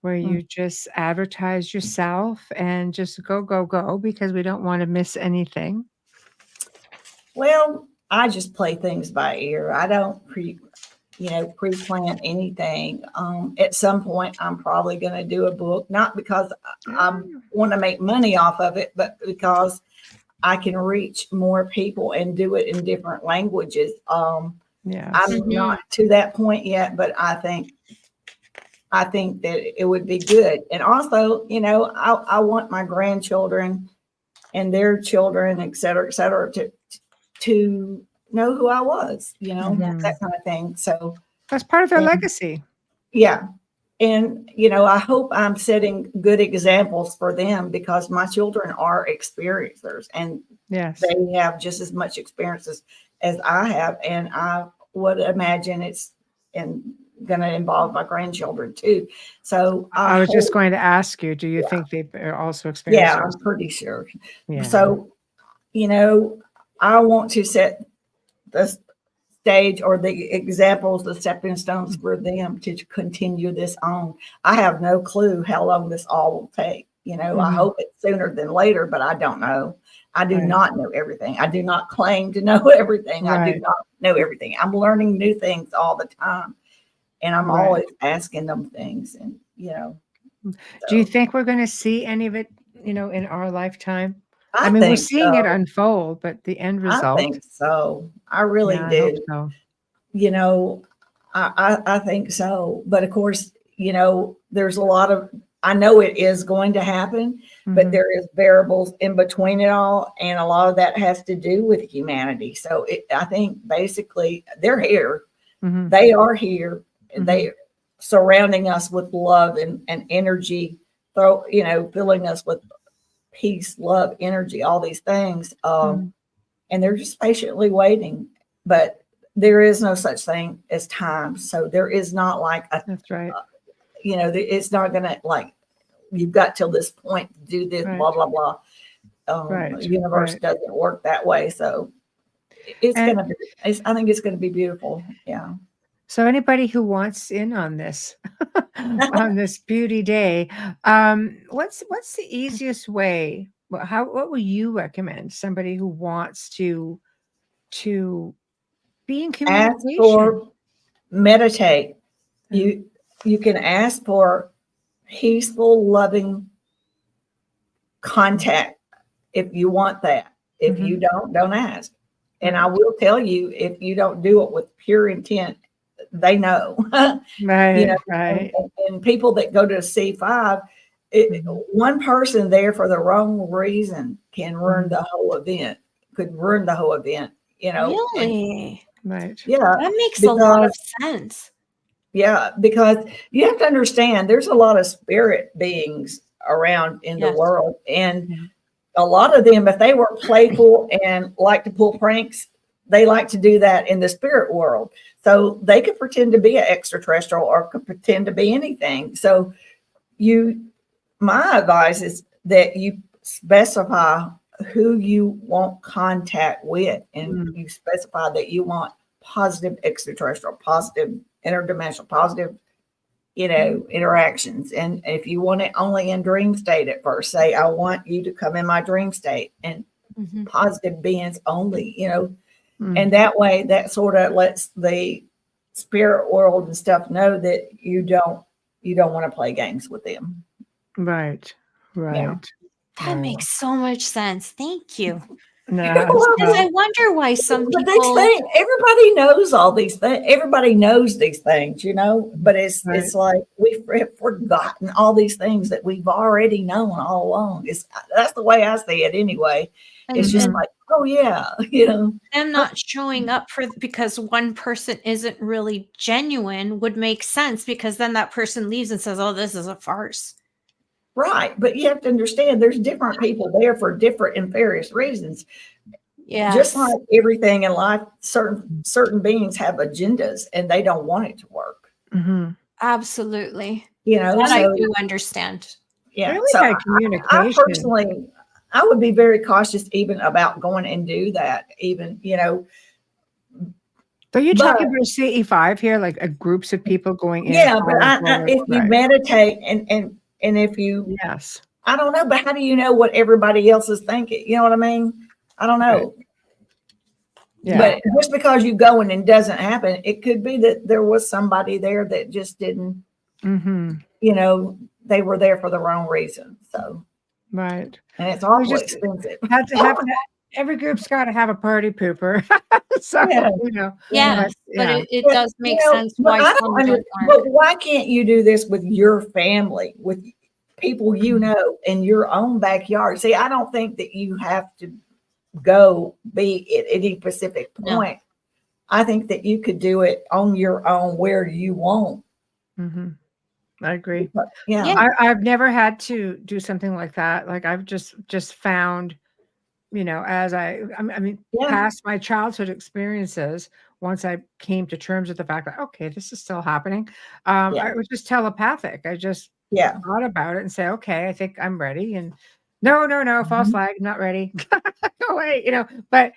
where you just advertise yourself and just go, because we don't want to miss anything. Well, I just play things by ear. I don't pre-plan anything. At some point, I'm probably going to do a book, not because I want to make money off of it, but because I can reach more people and do it in different languages. I'm not to that point yet, but I think that it would be good. And also, I want my grandchildren and their children, et cetera, to know who I was, that kind of thing. So that's part of their legacy. Yeah. And, I hope I'm setting good examples for them because my children are experiencers and they have just as much experiences as I have. And I would imagine it's going to involve my grandchildren too. So I was just going to ask you, do you think they are also experiencers? Yeah, I'm pretty sure. Yeah. So, I want to set the stage or the examples, the stepping stones for them to continue this on. I have no clue how long this all will take. You know, I hope it's sooner than later, but I don't know. I do not know everything. I do not claim to know everything. I do not know everything. I'm learning new things all the time. And I'm always asking them things. And, you know. Do you think we're going to see any of it, you know, in our lifetime? I mean, we're think seeing it so. unfold, but the end result. I think so. I really I do. hope so. You know, I think so. But of course, you know, there's a lot of, I know it is going to happen, but there is variables in between it all. And a lot of that has to do with humanity. So I think basically they're here. They are here. They surrounding us with love and energy, you know, filling us with peace, love, energy, all these things. And they're just patiently waiting. But there is no such thing as time. So there is not like that's right. You know, it's not going to like, you've got till this point to do this, blah, blah, blah. The universe doesn't work that way. So it's going to be, I think it's going to be beautiful. Yeah. So anybody who wants in on this, on this beauty day, what's the easiest way? What would you recommend somebody who wants to be in communication? Ask for, meditate. You can ask for peaceful, loving contact if you want that. If you don't ask. And I will tell you, if you don't do it with pure intent, they know. You know, and people that go to C5, one person there for the wrong reason can ruin the whole event. Could ruin the whole event. You know, really, yeah, that makes a lot of sense. Yeah, because you have to understand, there's a lot of spirit beings around in the world, and a lot of them, if they were playful and like to pull pranks, they like to do that in the spirit world. So they could pretend to be an extraterrestrial or could pretend to be anything. So my advice is that you specify who you want contact with, and you specify that you want positive extraterrestrial, positive interdimensional, positive, you know, interactions. And if you want it only in dream state at first, say, I want you to come in my dream state, and positive beings only, you know. And that way, that sort of lets the spirit world and stuff know that you don't want to play games with them. Right. Yeah. That makes so much sense. Thank you. No, because I wonder why some But people. Everybody knows all these things. Everybody knows these things, you know. But it's like we've forgotten all these things that we've already known all along. That's the way I see it, anyway. It's just like, oh yeah, you know. Them not showing up because one person isn't really genuine would make sense, because then that person leaves and says, "Oh, this is a farce." Right, but you have to understand, there's different people there for different and various reasons. Yeah, just like everything in life, certain beings have agendas, and they don't want it to work. Absolutely, you know. That I do understand. Yeah, really so high communication. I personally, I would be very cautious even about going and do that. Even, you know. Are you talking about CE5 here, like groups of people going in? Yeah, but if you meditate and if you, I don't know, but how do you know what everybody else is thinking? You know what I mean? I don't know. Yeah. But just because you go and it doesn't happen, it could be that there was somebody there that just didn't, you know, they were there for the wrong reason. So, and it's awfully expensive. Had to have every group's got to have a party pooper. So, you know, but it does make sense why some don't. But why can't you do this with your family, with people you know in your own backyard? See, I don't think that you have to go be at any specific point. No. I think that you could do it on your own where you want. I agree. Yeah. I've never had to do something like that. Like I've just found, you know, as I mean, past my childhood experiences, once I came to terms with the fact that, okay, this is still happening. I was just telepathic. I just thought about it and say, okay, I think I'm ready. And no, false flag, not ready. Go away, you know. But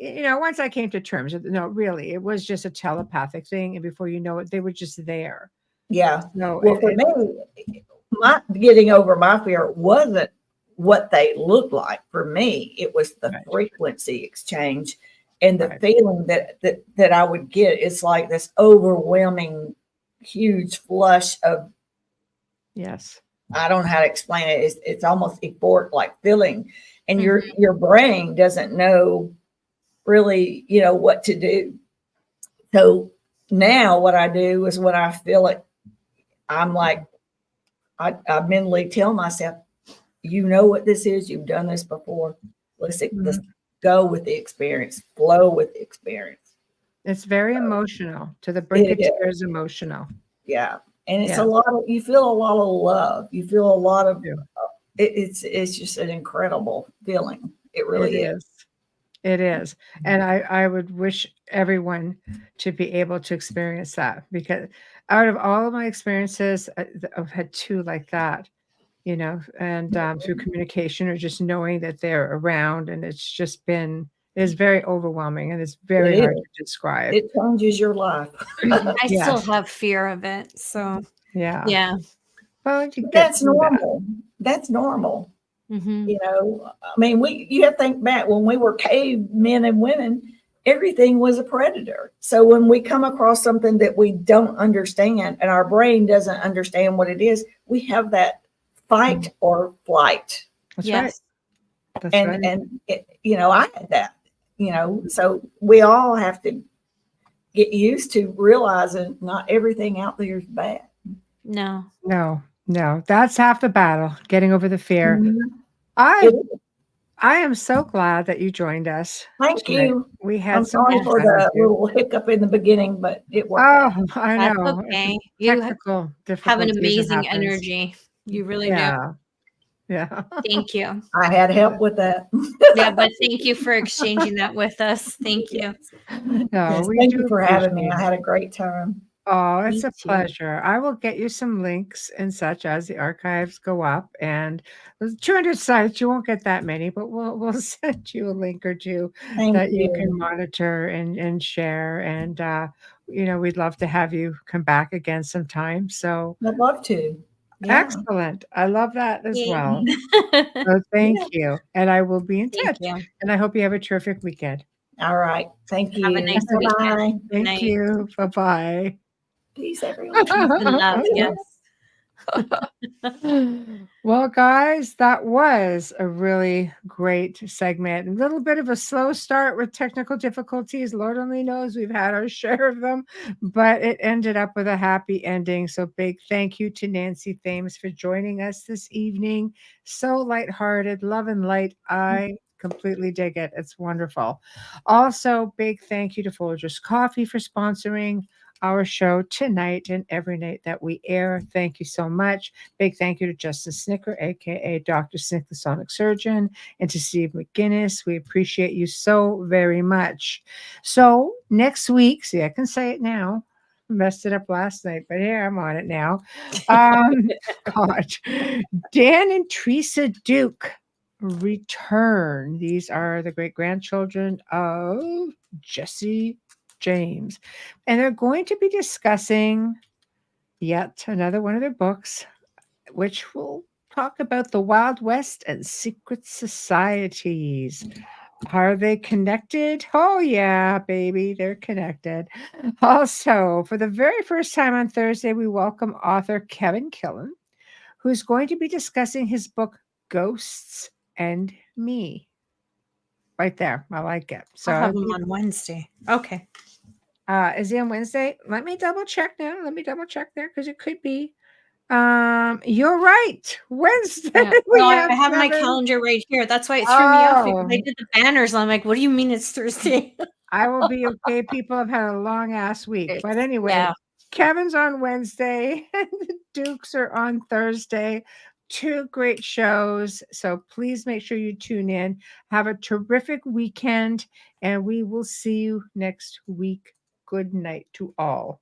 once I came to terms with no, really, it was just a telepathic thing, and before you know it, they were just there. Yeah. No, Well, for me, my getting over my fear wasn't what they looked like. For me, it was the Right. frequency exchange and the Right. feeling that I would get. It's like this overwhelming, huge flush of, Yes. I don't know how to explain it. It's almost euphoric like feeling, and Mhm. your brain doesn't know really, what to do. So now what I do is when I feel it, I'm like, I mentally tell myself, you know what this is. You've done this before. Let's Mhm. go with the experience, flow with the experience. It's very emotional, to the brink of It is, tears emotional. yeah. And it's Yeah. a lot of, you feel a lot of love. You feel a lot of, Yeah. it's just an incredible feeling. It It really is. is. It is. And I would wish everyone to be able to experience that, because out of all of my experiences, I've had 2 like that, and through communication or just knowing that they're around, and it's very overwhelming, and it's very It hard is. to describe. It changes your life. I still Yes. have fear of it. So Yeah. yeah. Well, you But get that's through that. normal. That's normal. Mhm. I mean, you have to think back when we were cavemen and women, everything was a predator. So when we come across something that we don't understand and our brain doesn't understand what it is, we have that fight or flight. That's right. Yes. That's And right. I had that. So we all have to get used to realizing not everything out there is bad. No. No. That's half the battle, getting over the fear. Mhm. I It is. I am so glad that you joined us Thank tonight. you. We had I'm so sorry much for fun with the you. little hiccup in the beginning, but it worked out. Oh, I That's know. okay. You Technical have an difficulties, it amazing happens. energy. You really do. Yeah. Yeah. Thank you. I had help with that. Yeah, but thank you for exchanging that with us. Thank you. No, Yes, we thank do you for having me. appreciate I it. had a great time. Oh, Me it's a too. pleasure. I will get you some links and such as the archives go up. And there's 200 sites, you won't get that many, but we'll send you a link or 2 Thank that you can you. monitor and share. And we'd love to have you come back again sometime. So I'd love to. Yeah. excellent. I love that as Yay. well. So thank Yeah. you. And I will be in Thank touch. you. And I hope you have a terrific weekend. All right. Thank Have a you. nice weekend. Bye-bye. Good Thank night. you. Bye-bye. Peace, everyone. Peace and love. Yes. Well, guys, that was a really great segment. A little bit of a slow start with technical difficulties. Lord only knows we've had our share of them, but it ended up with a happy ending. So, big thank you to Nancy Thames for joining us this evening. So lighthearted, love and light. I completely dig it. It's wonderful. Also, big thank you to Folgers Coffee for sponsoring our show tonight and every night that we air. Thank you so much. Big thank you to Justin Snicker, aka Dr. Snick, the Sonic Surgeon, and to Steve McGinnis. We appreciate you so very much. So next week, see, I can say it now. Messed it up last night, but here I'm on it now. God, Dan and Teresa Duke return. These are the great grandchildren of Jesse James. And they're going to be discussing yet another one of their books, which will talk about the Wild West and secret societies. Are they connected? Oh, yeah, baby, they're connected. Also, for the very first time on Thursday, we welcome author Kevin Killen, who's going to be discussing his book, Ghosts and Me. Right there. I like it. So I'll have them on Wednesday. Okay. Is he on Wednesday? Let me double check now. Let me double check there because it could be. You're right. Wednesday. Yeah. We Well, have I have my Kevin. calendar right here. That's why it threw me off because Oh, I did the banners. I'm like, what do you mean it's Thursday? I will be okay. People have had a long ass week. But anyway, Yeah. Kevin's on Wednesday and the Dukes are on Thursday. 2 great shows. So please make sure you tune in. Have a terrific weekend, and we will see you next week. Good night to all.